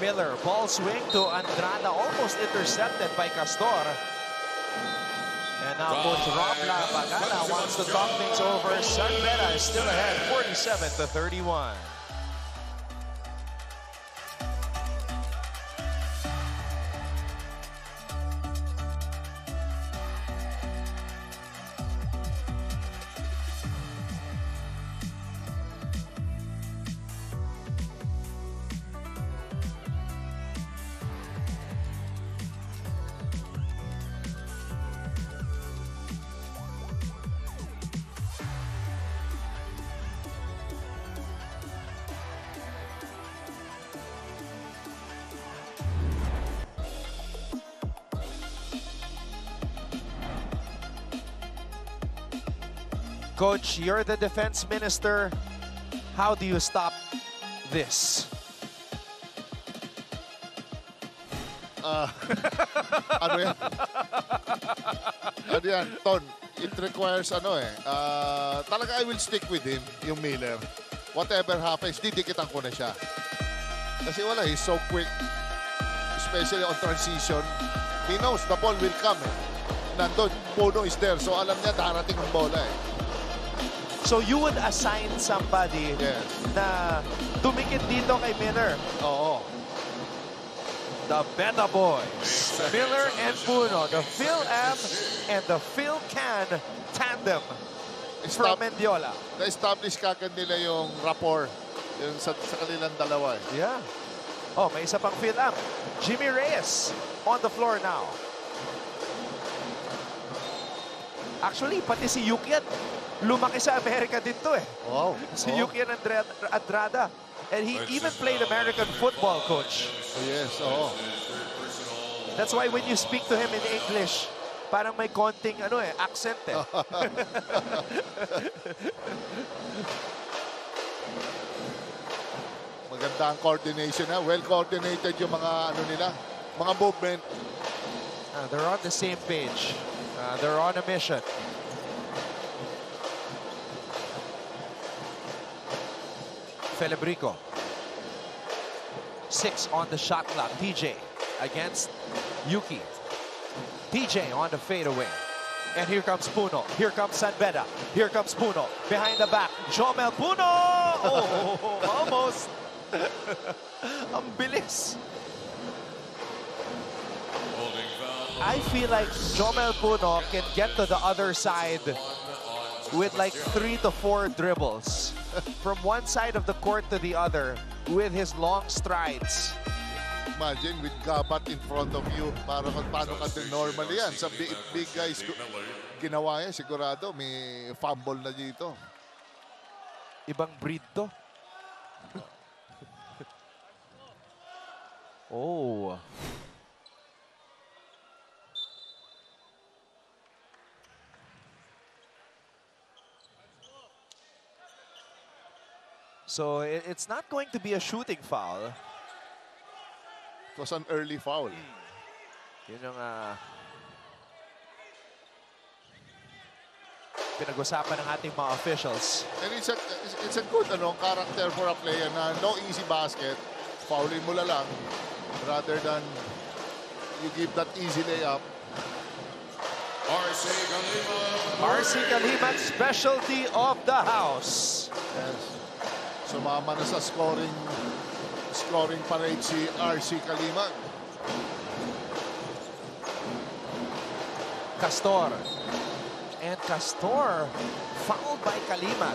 Miller, ball swing to Andrada, almost intercepted by Castor. And now Coach Rob Labagala wants to talk things over. San Beda is still ahead, 47-31. Coach, you're the defense minister. How do you stop this?
Ano yan? Ano yan, Ton? It requires talaga I will stick with him, yung Miller. Whatever happens, didikitan ko na siya. Kasi wala, he's so quick. Especially on transition. He knows the ball will come. Nandun, Puno is there. So alam niya darating ang bola eh.
So you would assign somebody na dumikit dito kay Miller.
Oo.
The Beda boys, Miller and Puno, the Phil M and the Phil Can tandem from Mendiola.
Na-establish kagad nila yung rapport Yung sa kanilang dalawa eh.
Yeah. Oh, may isa pang fill up. Jimmy Reyes on the floor now. Actually, pati si Yukian, lumaki sa Amerika din to eh.
Wow.
Si Yukian Andrada. And he even played American football, coach.
Yes, oo.
That's why when you speak to him in English, parang may konting accent eh.
Maganda ang coordination na. Well coordinated yung mga nila, mga movement.
They're on the same page. They're on a mission. Felebrico. 6 on the shot clock. TJ against Yuki. TJ on the fadeaway. And here comes Puno. Here comes Sanbeda. Here comes Puno. Behind the back. Jomel Puno! Oh, almost. Ang bilis. I feel like Jomel Puno can get to the other side with like 3 to 4 dribbles from one side of the court to the other with his long strides.
Imagine with Gabat in front of you, para paano ka din normally yan. Sa big guys, ginawa yan, sigurado may fumble na dito.
Ibang breed to. Oh. So it's not going to be a shooting foul.
It was an early foul.
Yun yung pinag-usapan ng ating mga officials.
And it's a good character for a player na no easy basket. Foulin mo lang rather than you give that easy layup.
RC Kalima.
RC Kalima, specialty of the house.
Yes. Sumama na sa scoring parade si RC Kalima.
Castor. And Castor fouled by Kalima.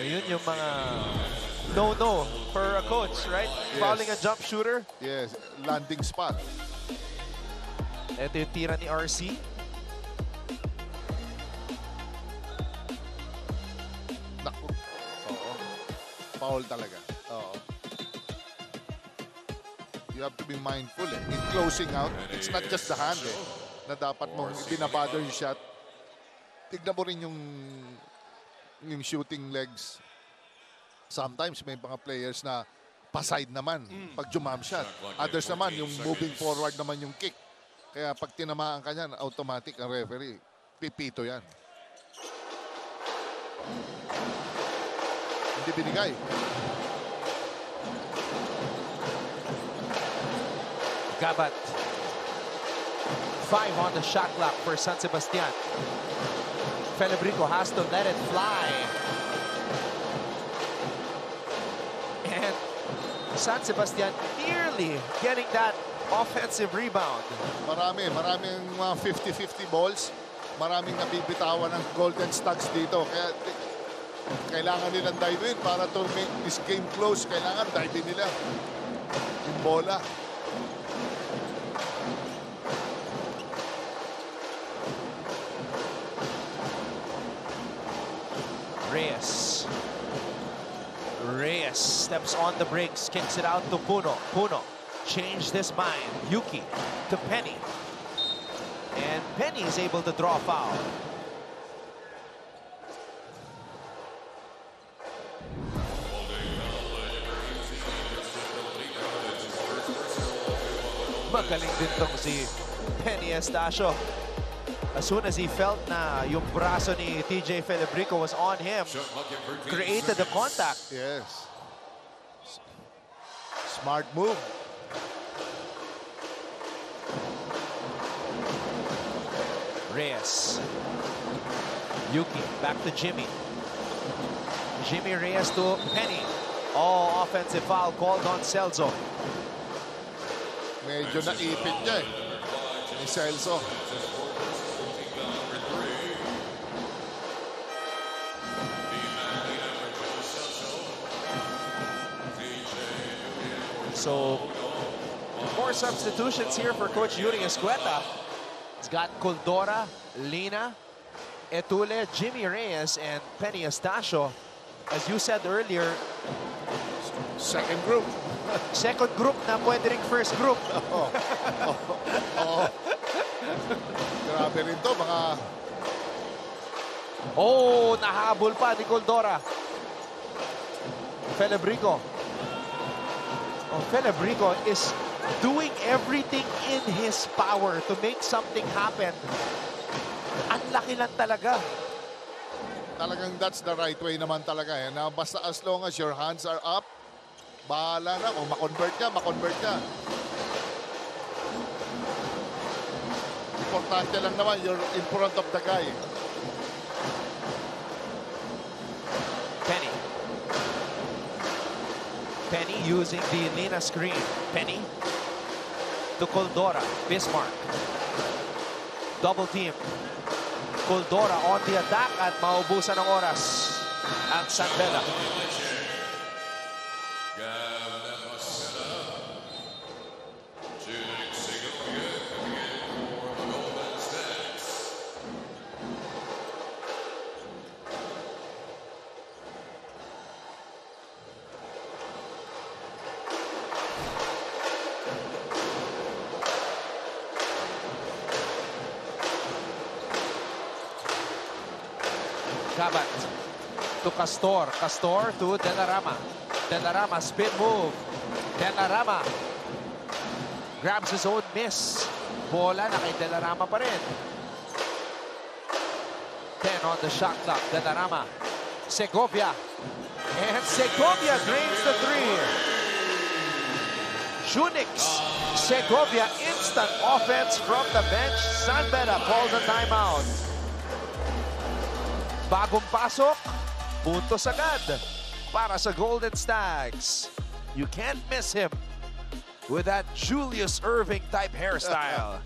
Ayun yung mga no-no for a coach, right?
Yes.
Fouling a jump shooter.
Yes, landing spot.
Ito yung tira ni RC.
Naku. Oo. Foul talaga. Oo. You have to be mindful eh. In closing out, it's not just the hand eh, na dapat mong binabother yung shot. Tignan mo rin yung shooting legs. Sometimes may mga players na pa-side naman pag jump shot. Others naman, yung moving forward naman yung kick. Kaya pag tinamaan ka niyan, automatic ang referee. Pipito yan. Hindi binigay.
Gabat. 5 on the shot clock for San Sebastian. Felebrico has to let it fly. And San Sebastian nearly getting that offensive rebound.
Maraming mga 50-50 balls. Maraming nabibitawan ng Golden Stags dito. Kaya kailangan nilang dive in para to make this game close. Kailangan dive in nila yung bola.
Reyes steps on the brakes, kicks it out to Puno. Puno changed his mind. Yuki to Penny. And Penny is able to draw a foul. Magaling din tong si Penny Estacio. As soon as he felt na yung braso ni TJ Felebrico was on him, created the contact.
Yes. Smart move.
Reyes. Yuki, back to Jimmy. Jimmy Reyes to Penny. Oh, offensive foul called on Celso.
Medyo naipit niya eh. Ni Celso.
So, 4 substitutions here for Coach Yuri Escueta. He's got Coldora, Lina, Etule, Jimmy Reyes, and Penny Estacio. As you said earlier,
Second group.
second group na pwede ring first group.
Oo. Grabe rin to, mga...
Oh, nahabol pa ni Coldora. Felebrico. Oh, Felebrico is doing everything in his power to make something happen. Ang laki lang talaga.
Talagang that's the right way naman talaga. Eh. Na basta as long as your hands are up, bahala na. Kung ma-convert ka, ma-convert ka. Importante lang naman, you're in front of the guy.
Penny. Penny using the Lina screen. Penny to Coldora. Bismarck. Double team. Coldora on the attack at maubusan ng oras ang San Beda. Gabat to Castor. Castor to Delarama. Delarama, spin move. Delarama grabs his own miss. Bola na kay Delarama pa rin. 10 on the shot clock. Delarama. Segovia. And Segovia drains the 3. Junix. Segovia, instant offense from the bench. San Beda calls a timeout. Bagong pasok, puntos agad para sa Golden Stags. You can't miss him with that Julius Irving type hairstyle.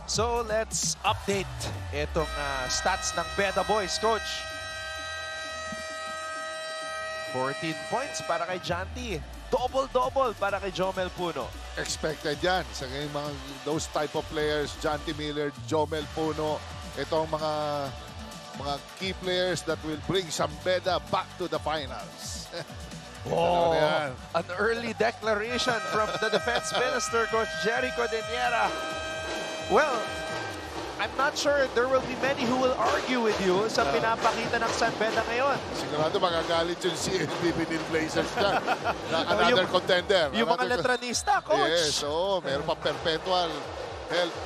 So let's update itong stats ng Beda Boys, Coach. 14 points para kay Janty. Double-double para kay Jomel Puno.
Expected yan sa ngayon mga those type of players, Janty Miller, Jomel Puno, itong mga key players that will bring San Beda back to the finals.
Oh, an early declaration from the defense minister, Coach Jerry Codeniera. Well, I'm not sure there will be many who will argue with you sa pinapakita ng San Beda ngayon.
Sigurado magagalit yung CSB Benil Blazers dyan. Another contender.
Yung mga letranista, Coach.
Yes, oo. Meron pa perpetual health.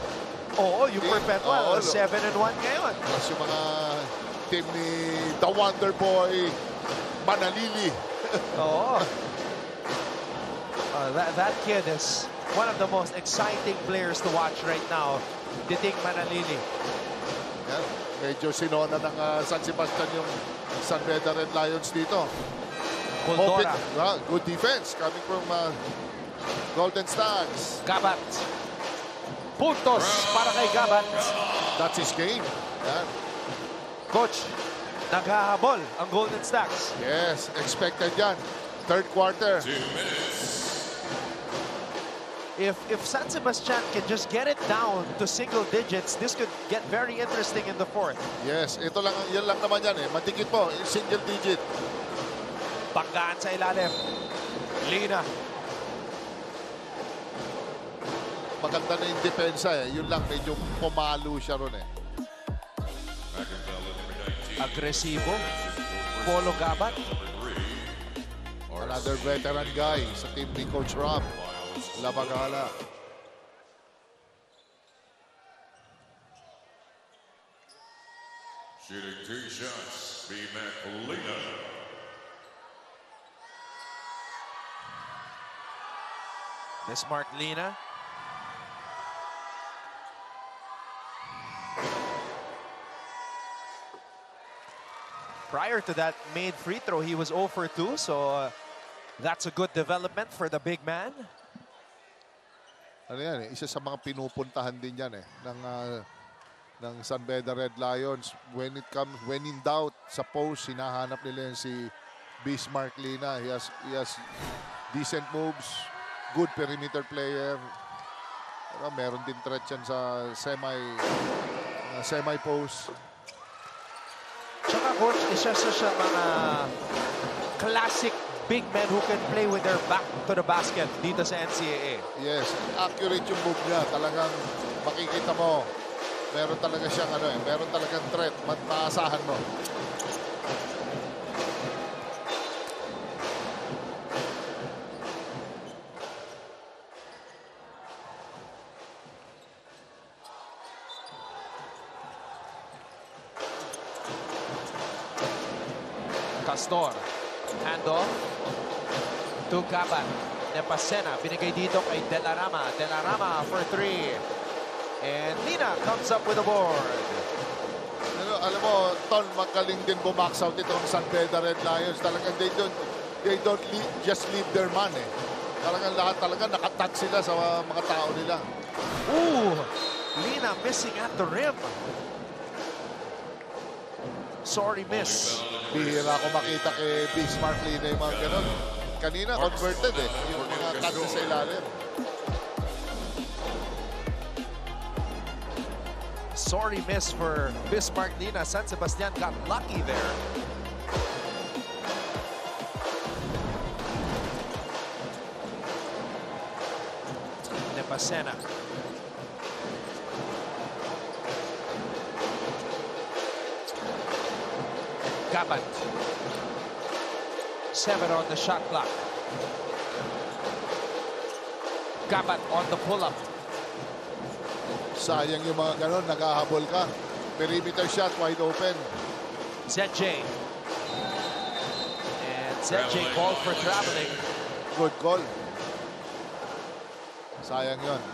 Oo, yung perpetual. 7-1 ngayon.
Plus yung mga team ni The Wonder Boy, Manalili.
Oo. That kid is one of the most exciting players to watch right now. Titing Manalili.
Yan. Medyo sinona ng San Sebastian yung San Beda Red Lions dito.
Coldora.
Good defense coming from Golden Stags.
Gabat. Puntos para kay Gabat.
That's his game. Yan.
Coach, naghahabol ang Golden Stags.
Yes, expected yan. Third quarter.
2 minutes.
If San Sebastian can just get it down to single digits, this could get very interesting in the fourth.
Yes, ito lang, yan lang naman yan eh. Matikit po, single digit.
Panggaan sa ilalim. Lina.
Maganda na yung depensa eh. Yun lang, medyo pumalo siya ron eh.
Agresibo. Polo Gabat.
Another veteran guy sa team ni Coach Rob Labagala.
Shooting 2 shots. B-Mac Lena.
Bismarck Lina. Prior to that made free throw, he was 0 for 2, so that's a good development for the big man.
Ano yan isa sa mga pinupuntahan din yan ng San Beda Red Lions. When in doubt, sa post, hinahanap nila yan si Bismarck Lina. He has decent moves, good perimeter player. Pero meron din threat yan sa semi-post.
Tsaka coach, isa sa mga classic big men who can play with their back to the basket dito sa NCAA.
Yes, accurate yung move niya. Talagang makikita mo, meron talaga siyang meron talagang threat. Maasahan mo.
Castor, handoff to Caban. Nepasena, binigay dito kay Delarama. Delarama for 3. And Lina comes up with a board.
Alam mo, Ton, magaling din bumax out itong San Beda Red Lions. Talagang they don't just leave their man Talagang lahat nakatag sila sa mga tao nila.
Ooh, Lina missing at the rim. Sorry, miss.
Bihira ako makita kay Bismarck Lina yung mga ganun. Kanina, converted yung mga cuts sa ilalim.
Sorry miss for Bismarck Lina. San Sebastian got lucky there. Nepasena. Caban. 7 on the shot clock. Caban on the pull-up.
Sayang yung mga ganun, naghahabol ka. Perimeter shot, wide open.
ZJ. And ZJ called for traveling.
Good call. Sayang yun.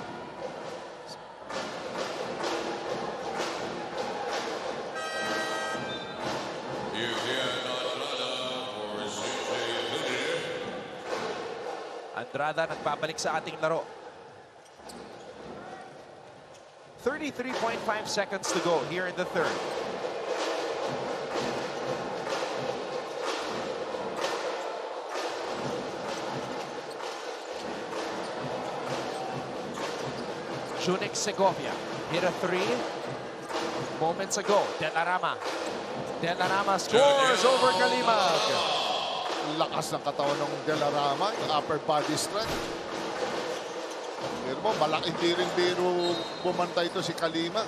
Andrada nagbabalik sa ating laro. 33.5 seconds to go here in the third. Junik Segovia hit a 3 moments ago. Delarama. Delarama scores over Kalimag.
Lakas ng katawan ng Delarama, yung upper body strength. Pero mo, malaki rin biro bumantay ito si Kalimag,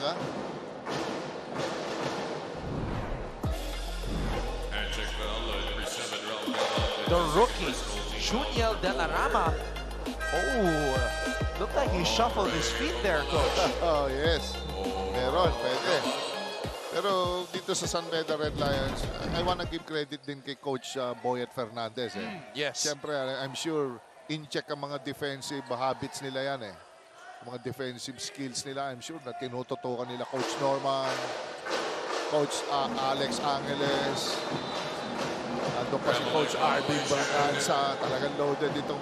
The rookie, Juniel Delarama. Oh, looked like he shuffled his feet there, coach.
Oh, yes. Meron, pwede. Pero dito sa San Beda Red Lions, I wanna give credit din kay Coach Boyet Fernandez.
Yes.
Siyempre, I'm sure in-check ang mga defensive habits nila yan mga defensive skills nila. I'm sure na tinututukan nila Coach Norman, Coach Alex Angeles. Nandun pa si Coach Arvin Berganza. Talagang loaded itong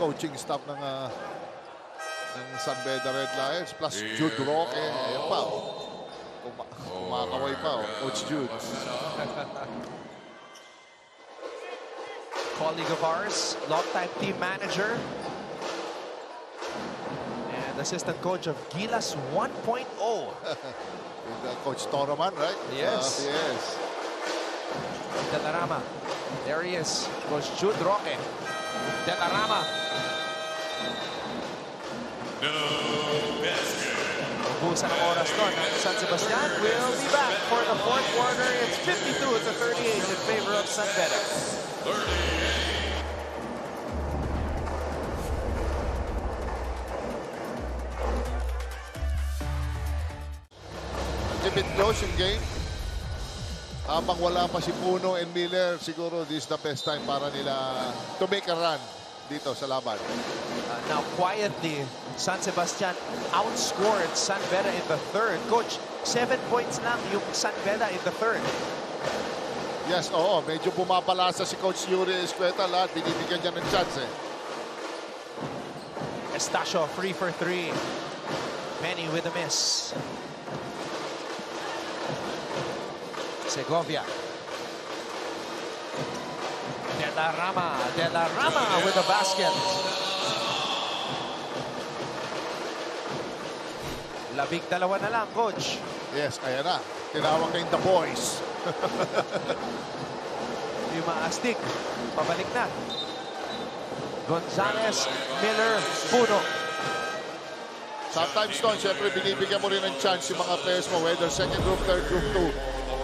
coaching staff ng San Beda Red Lions. Plus Jude Roque. Ayun pa. Kumakaway pa, Coach Jude.
Colleague of ours, longtime team manager. And assistant coach of Gilas 1.0.
Coach Toroman, right?
Yes.
Yes.
Delarama. There he is. Coach Jude Roque. Delarama. Ubusan ang oras doon ng San Sebastian. We'll be back for the fourth quarter. It's 52-38 in favor of San Beda.
A bit close yung game. habang wala pa si Puno and Miller, siguro this is the best time para nila to make a run dito sa laban.
Now, quietly, San Sebastian outscored San Beda in the third. Coach, 7 points lang yung San Beda in the third.
Yes, oo. Medyo bumapalasa si Coach Yuri Escueta. Lahat binibigyan niya ng chance eh.
Estacio free for three. Manny with a miss. Segovia. De la Rama with a basket. Labing dalawa na lang, Coach.
Yes, ayan na. Tinawag kayong the boys.
Yung maastig. Pabalik na. Gonzalez, Miller, Puno.
Sometimes doon, syempre binibigyan mo rin ng chance yung mga players mo, whether second group, third group,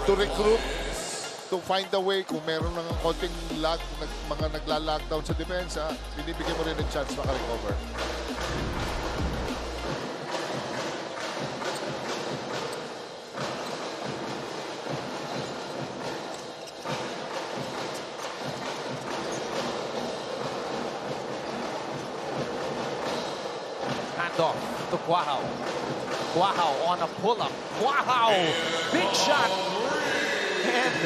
to recruit, to find a way. Kung meron ng konting lag, mga nagla-lockdown sa depensa, binibigyan mo rin ng chance makarecover.
Handoff to Quahao. Quahao on a pull-up. Quahao! Big shot! And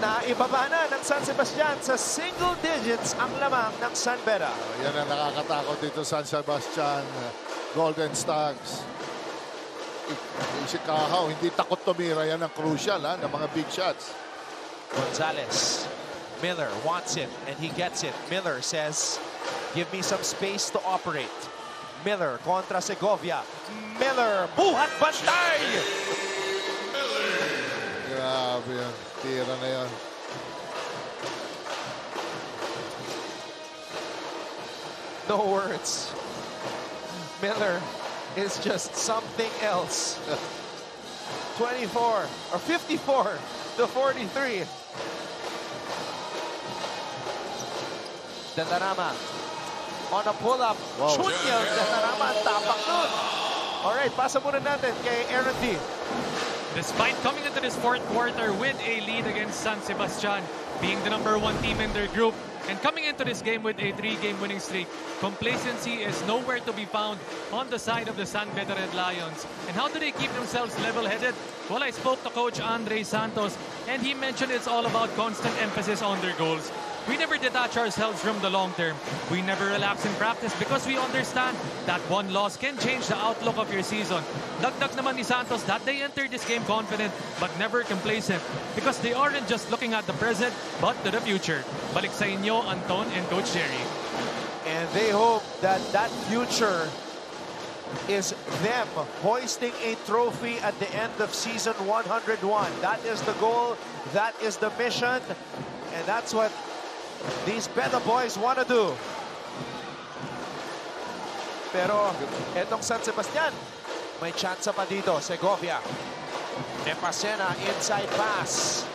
naibaba na ng San Sebastian sa single digits ang lamang ng San Beda.
Yan ang nakakatakot dito San Sebastian, Golden Stags. Si Quahao, hindi takot tumira. Yan ang crucial ng mga big shots.
Gonzalez. Miller wants it and he gets it. Miller says, give me some space to operate. Miller kontra Segovia. Miller, buhat bantay!
Grabe yan. Tira na yan.
No words. Miller is just something else. 24 or 54 to 43. De la Rama on a pull-up.
Wow.
Chunyel, De la Rama ang tapak nun. Alright, pasa muna natin kay Aaron D.
Despite coming into this fourth quarter with a lead against San Sebastian, being the #1 team in their group, and coming into this game with a 3-game winning streak, complacency is nowhere to be found on the side of the San Beda Red Lions. And how do they keep themselves level-headed? Well, I spoke to Coach Andre Santos, and he mentioned it's all about constant emphasis on their goals. We never detach ourselves from the long term. We never relax in practice because we understand that one loss can change the outlook of your season. Dagdag naman ni Santos that they entered this game confident but never complacent because they aren't just looking at the present but to the future. Balik sa inyo, Anton and Coach Jerry.
And they hope that that future is them hoisting a trophy at the end of season 101. That is the goal, that is the mission, and that's what these Beda boys want to do. Pero etong San Sebastian, may chance pa dito. Segovia. Nepasena, inside pass.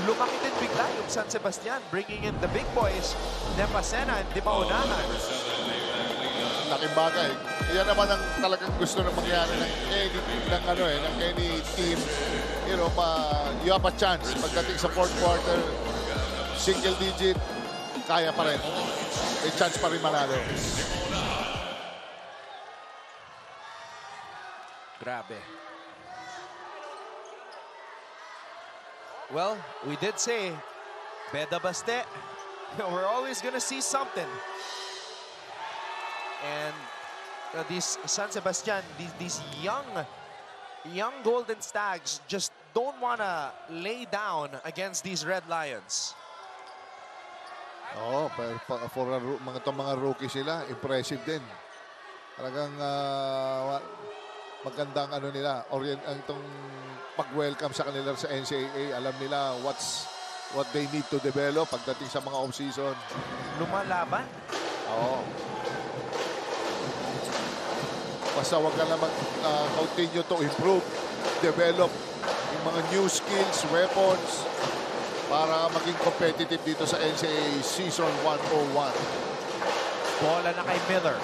Lumaki din bigla yung San Sebastian, bringing in the big boys. Nepasena, hindi maunahan.
Laking bagay. Yan naman ang talagang gusto na mangyari ng any team. You know, you have a chance. Pagdating sa fourth quarter, single digit, kaya pa rin. May chance pa rin manalo.
Grabe. Well, we did say, Beda Baste, we're always gonna see something. And these San Sebastian, these young Golden Stags just don't want to lay down against these Red Lions.
Oo, for mga rookie sila, impressive din. Talagang magandang nila, itong pag-welcome sa kanila sa NCAA. Alam nila what they need to develop pagdating sa mga off-season.
Lumalaban.
Oo. Basta wag ka na continue to improve, develop yung mga new skills, weapons, para maging competitive dito sa NCAA Season 101.
Bola na kay Miller.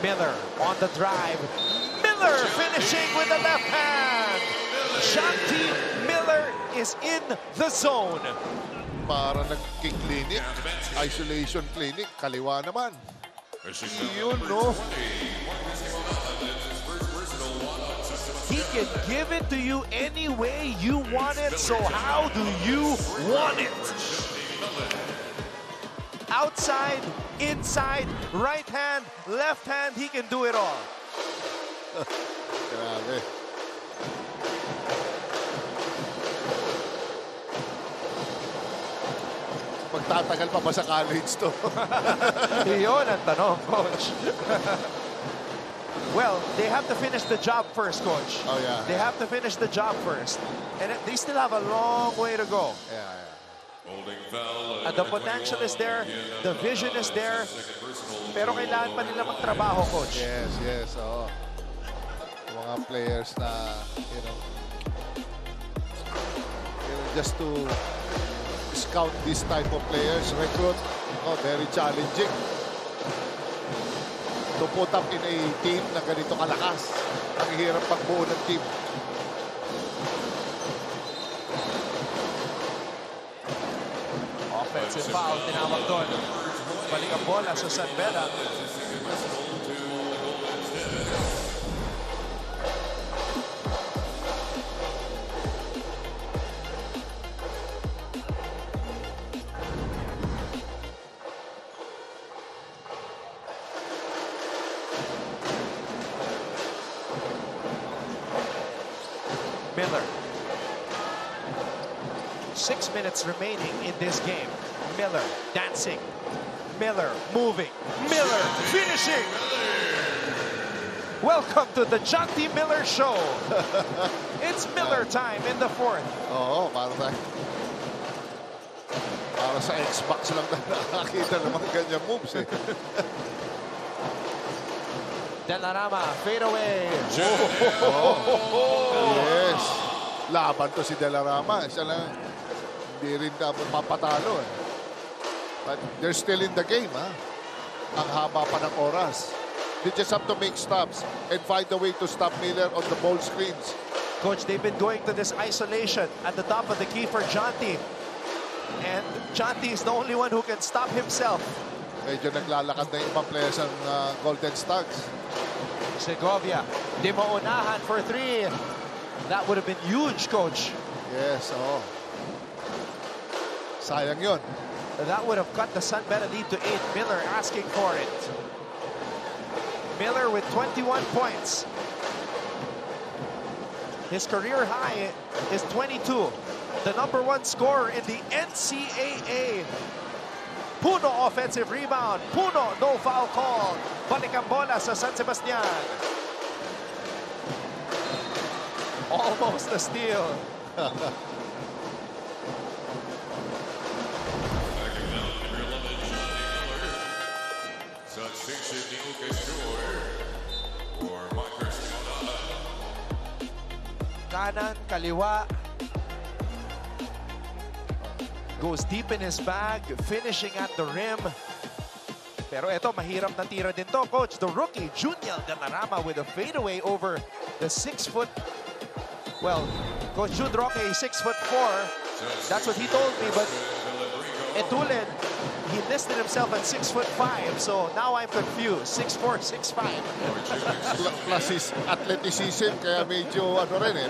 Miller on the drive. Miller! Miller finishing with the left hand. Shanti Miller is in the zone.
Para nag-kick clinic, isolation clinic, kaliwa naman. Yun, no?
He can give it to you any way you want it, so how do you want it? Outside, inside, right hand, left hand, he can do it all.
Grabe. Magtatagal pa ba sa college to?
Yun ang tanong, Coach. Well, they have to finish the job first, Coach.
Oh, yeah.
They have to finish the job first. And they still have a long way to go.
Yeah.
Holding foul.
And the potential is there, the vision is there, pero kailangan pa nila magtrabaho, Coach.
Yes, oo. Mga players na, just to scout this type of players, recruit, very challenging. To put up in a team na ganito kalakas. Ang hirap pagbuo ng team.
Offensive foul, tinawag doon. Balik ang bola sa San Beda. Miller. 6 minutes remaining in this game. Miller dancing. Miller moving. Miller finishing. Welcome to the Jonty Miller Show. It's Miller time in the fourth.
Oo, para sa Xbox lang na nakakita ng mga ganyan moves eh.
Delarama, fade away.
Yes. Laban to si Delarama. Siya lang, hindi rin dapat papatalo eh. But they're still in the game, ha? Ang haba pa ng oras. They just have to make stops and find a way to stop Miller on the ball screens.
Coach, they've been going to this isolation at the top of the key for Jonty. And Jonty is the only one who can stop himself.
Medyo naglalakad na yung ibang players ng Golden Stags.
Segovia, di maunahan for three. That would have been huge, Coach.
Yes, oo. Sayang yun.
That would have cut the San Beda lead to 8. Miller asking for it. Miller with 21 points. His career high is 22. The #1 scorer in the NCAA. Puno offensive rebound. Puno, no foul call. Balik ang bola sa San Sebastian. Almost a steal. Kanan, kaliwa. Goes deep in his bag, finishing at the rim. Pero ito, mahirap na tira din to, Coach. The rookie, Juniel Delarama with a fadeaway over the 6-foot. Well, Coach Jude Roque, 6'4". That's what he told me, but Etulen, he listed himself at 6'5". So now I'm confused. 6'4", 6'5".
Plus his athleticism, kaya medyo ano rin eh.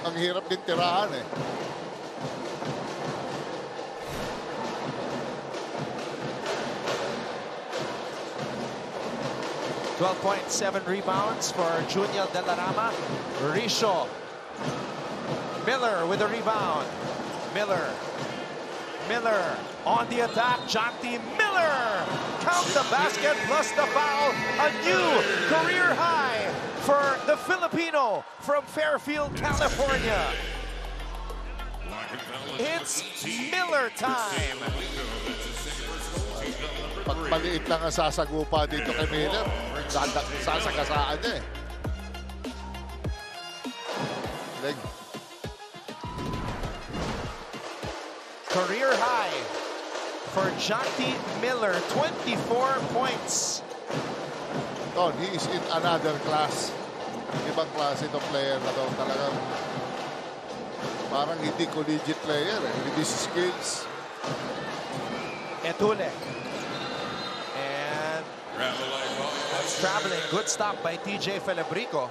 Ang hirap din tirahan eh.
.7 rebounds for Juniel Delarama. Risho. Miller with a rebound. Miller on the attack. Jonty Miller. Count the basket plus the foul. A new career high for the Filipino from Fairfield, California. It's Miller time.
Pag maliit lang ang sasagupa dito kay Miller, sasagasaan niya eh. Leg.
Career high for Jonty Miller, 24 points.
Don, he is in another class. Ibang klase itong player na to. Talagang parang hindi collegiate player. Hindi skills.
Etule. And traveling. Good stop by TJ Felebrico.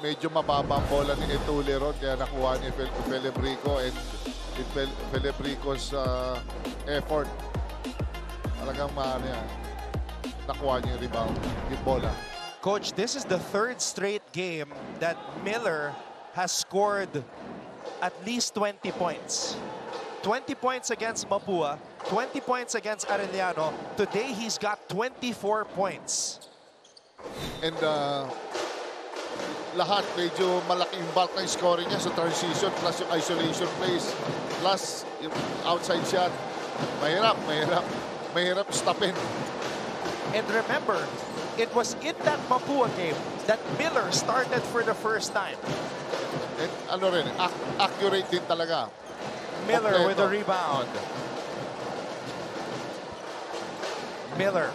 Medyo mababa ang bola ni Etule ron. Kaya nakuha ni Felebrico and Felebrico's effort. Talagang maano yan. Nakuha niya yung rebound. Yung bola.
Coach, this is the third straight game that Miller has scored at least 20 points. 20 points against Mapua, 20 points against Arellano. Today, he's got 24 points.
And lahat medyo malaking bulk ng scoring niya sa transition plus yung isolation plays plus yung outside shot. Mahirap stopin.
And remember, it was in that Mapua game that Miller started for the first time.
And ano rin, accurate din talaga.
Miller with a rebound. Miller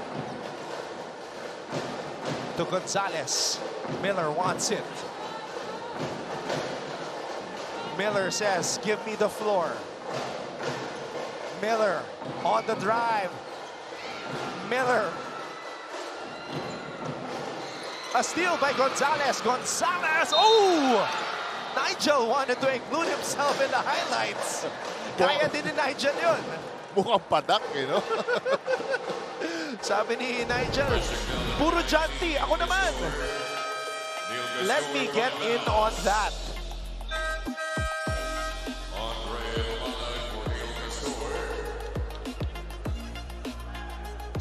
to Gonzalez. Miller wants it. Miller says, give me the floor. Miller on the drive. Miller. A steal by Gonzalez. Gonzalez. Oh! Nigel wanted to include himself in the highlights. Kaya din ni Nigel yun.
Mukhang padak, no?
Sabi ni Nigel, puro Janty, ako naman. Let me get in on that.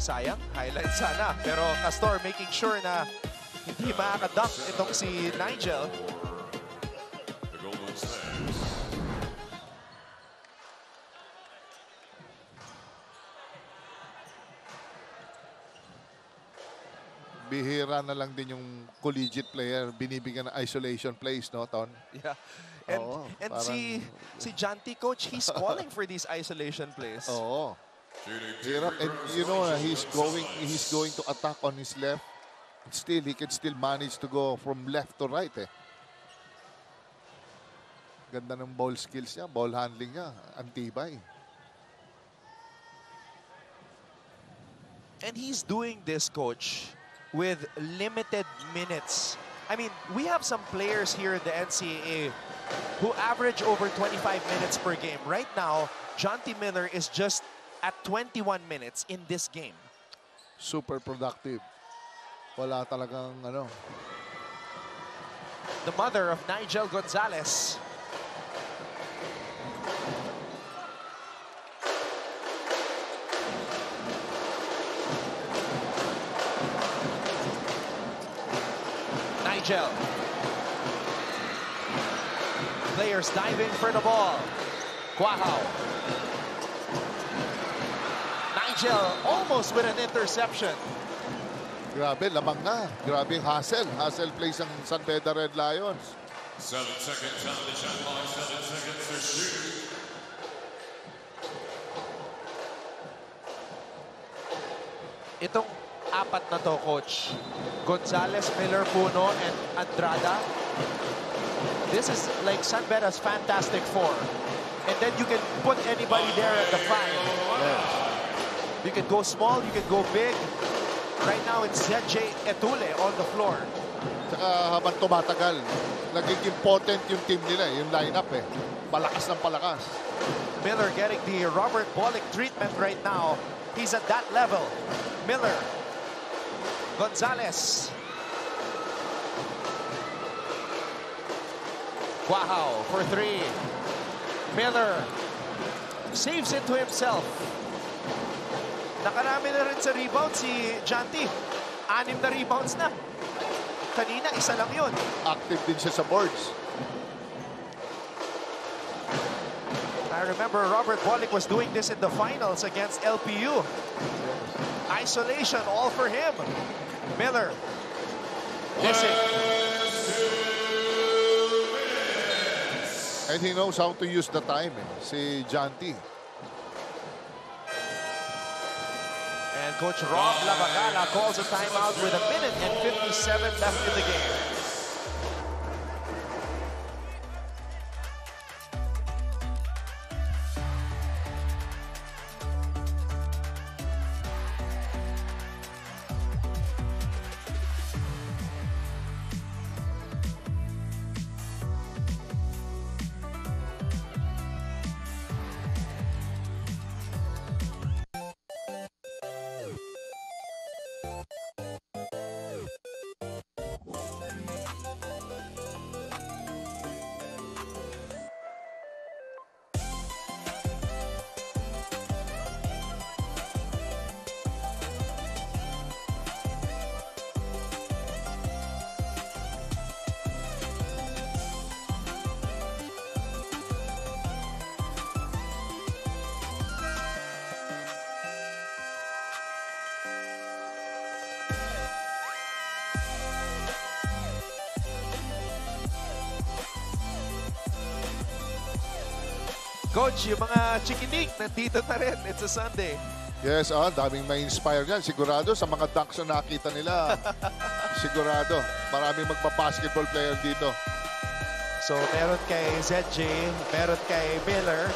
Sayang, highlight sana. Pero Castor making sure na hindi makakadunk itong si Nigel.
Bihira na lang din yung collegiate player binibigyan ng isolation plays, no, Ton?
Yeah. And,
Oo,
and
parang-
si Janty, coach, he's calling for these isolation plays.
Oo. Hirap. And you know, he's going to attack on his left. Still, he can still manage to go from left to right, eh. Ganda ng ball skills niya, ball handling niya, antibay.
And he's doing this, coach, with limited minutes. I mean, we have some players here in the NCAA who average over 25 minutes per game. Right now, Janty Miller is just at 21 minutes in this game.
Super productive. Wala talagang ano.
The mother of Nigel Gonzalez. Nigel. Players diving for the ball. Quahao. Nigel almost with an interception.
Grabe, lamang na. Grabe yung hustle. Hustle plays ang San Beda Red Lions.
7 seconds on the shot clock, 7 seconds to shoot.
Itong apat na to, coach. Gonzalez, Miller, Puno, and Andrada. This is like San Beda's Fantastic Four. And then you can put anybody there at the 5.
Yes.
You can go small, you can go big. Right now, it's ZJ Etule on the floor.
Saka habang tumatagal, nagiging potent yung team nila, yung lineup eh. Palakas ng palakas.
Miller getting the Robert Bolick treatment right now. He's at that level. Miller. Gonzalez. Quahao for 3. Miller saves it to himself. Nakarami na rin sa rebound si Janty. 6 na rebounds na. Kanina, 1 lang yun.
Active din siya sa boards.
I remember Robert Bolick was doing this in the finals against LPU. Isolation, all for him. Miller. Missing.
And he knows how to use the time, eh, si Janty.
And Coach Rob Lavagala calls a timeout with 1 minute and 57 left in the game. Coach, yung mga chikinig nandito na rin. It's a Sunday.
Yes, daming may inspire yan. Sigurado sa mga dunks na nakita nila. Sigurado. Maraming magpa-basketball player dito.
So, meron kay ZJ, meron kay Miller.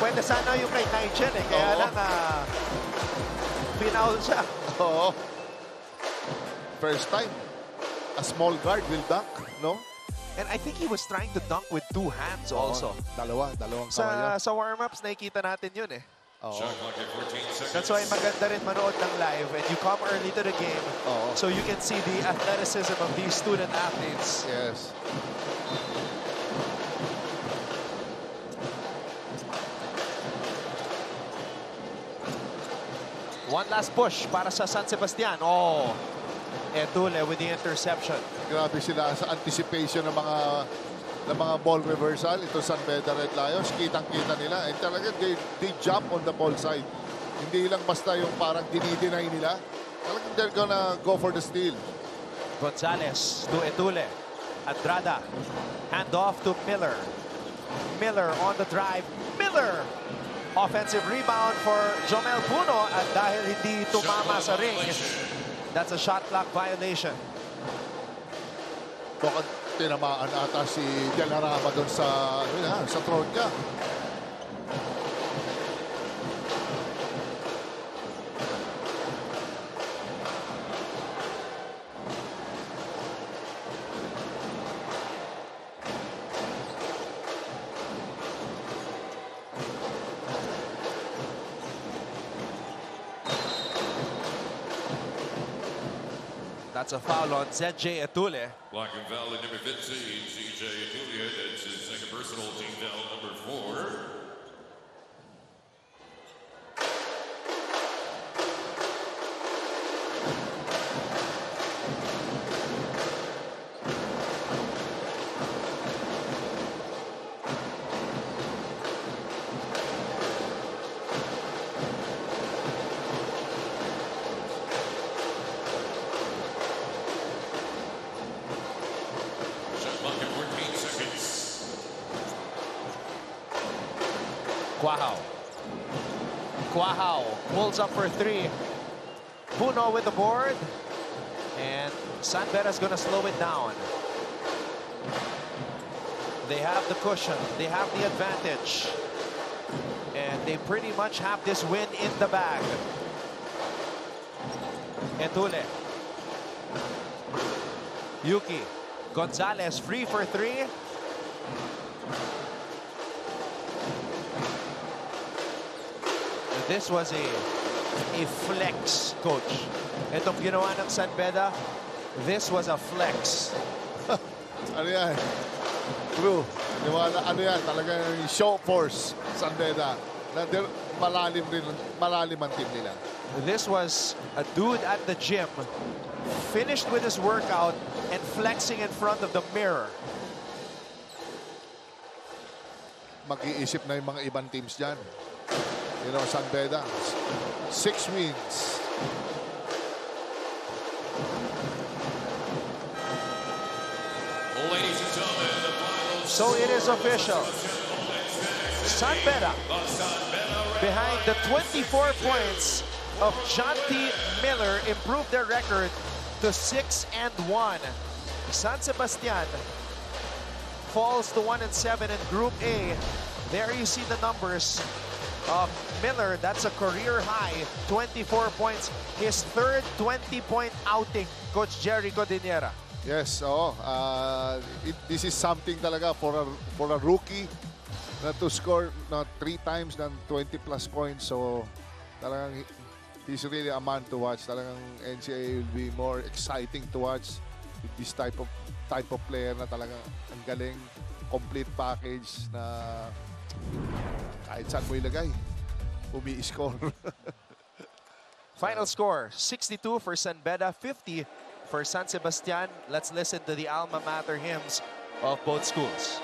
Pwede sana yung kay Nigel eh. Kaya lang, pinaul siya.
Oo. First time, a small guard will dunk, no?
And I think he was trying to dunk with 2 hands also.
Dalawang kamay.
Sa warm-ups, nakikita natin yun eh.
Shot clock at 14 seconds.
That's why maganda rin manood ng live and you come early to the game so you can see the athleticism of these student athletes.
Yes.
One last push para sa San Sebastian. Oh, Etule with the interception.
Grabe sila sa anticipation ng mga ball reversal. Ito San Beda Red Lions, kitang-kita nila. And talaga, they jump on the ball side. Hindi lang basta yung parang dinideny nila. Talagang they're gonna go for the steal.
Gonzalez to Etule. Andrada. Hand off to Miller. Miller on the drive. Miller! Offensive rebound for Jomel Puno. At dahil hindi tumama sa ring, that's a shot clock violation.
Baka tinamaan ata si De La Rama doon sa throat niya.
That's a foul on ZJ Etule.
Blocking foul at number 15, CJ Atulia. That's his second personal, team foul number 4.
Quahao pulls up for 3. Puno with the board. And San Beda's gonna slow it down. They have the cushion. They have the advantage. And they pretty much have this win in the bag. Etule. Yuki. Gonzalez free for 3. This was a flex, coach. Itong ginawa ng San Beda, this was a flex.
Ano yan? True. Ano yan? Talaga show force, San Beda. Malalim ang team nila.
This was a dude at the gym, finished with his workout and flexing in front of the mirror.
Mag-iisip na yung mga ibang teams dyan. You know, San Beda, 6 wins.
Ladies and gentlemen, the final.
So it is official. San Beda
The San Beda
behind the 24 points of John T. Miller, improved their record to 6-1. San Sebastian falls to 1-7 in Group A. There you see the numbers of Miller. That's a career high, 24 points. His third 20-point outing, Coach Jerry Codinera.
Yes, this is something talaga for a rookie na to score 3 times ng 20+ points. So talagang he's really a man to watch. Talagang NCAA will be more exciting to watch with this type of player na talagang ang galing, complete package na kahit saan mo ilagay, umi-score.
Final score, 62 for San Beda, 50 for San Sebastian. Let's listen to the alma mater hymns of both schools.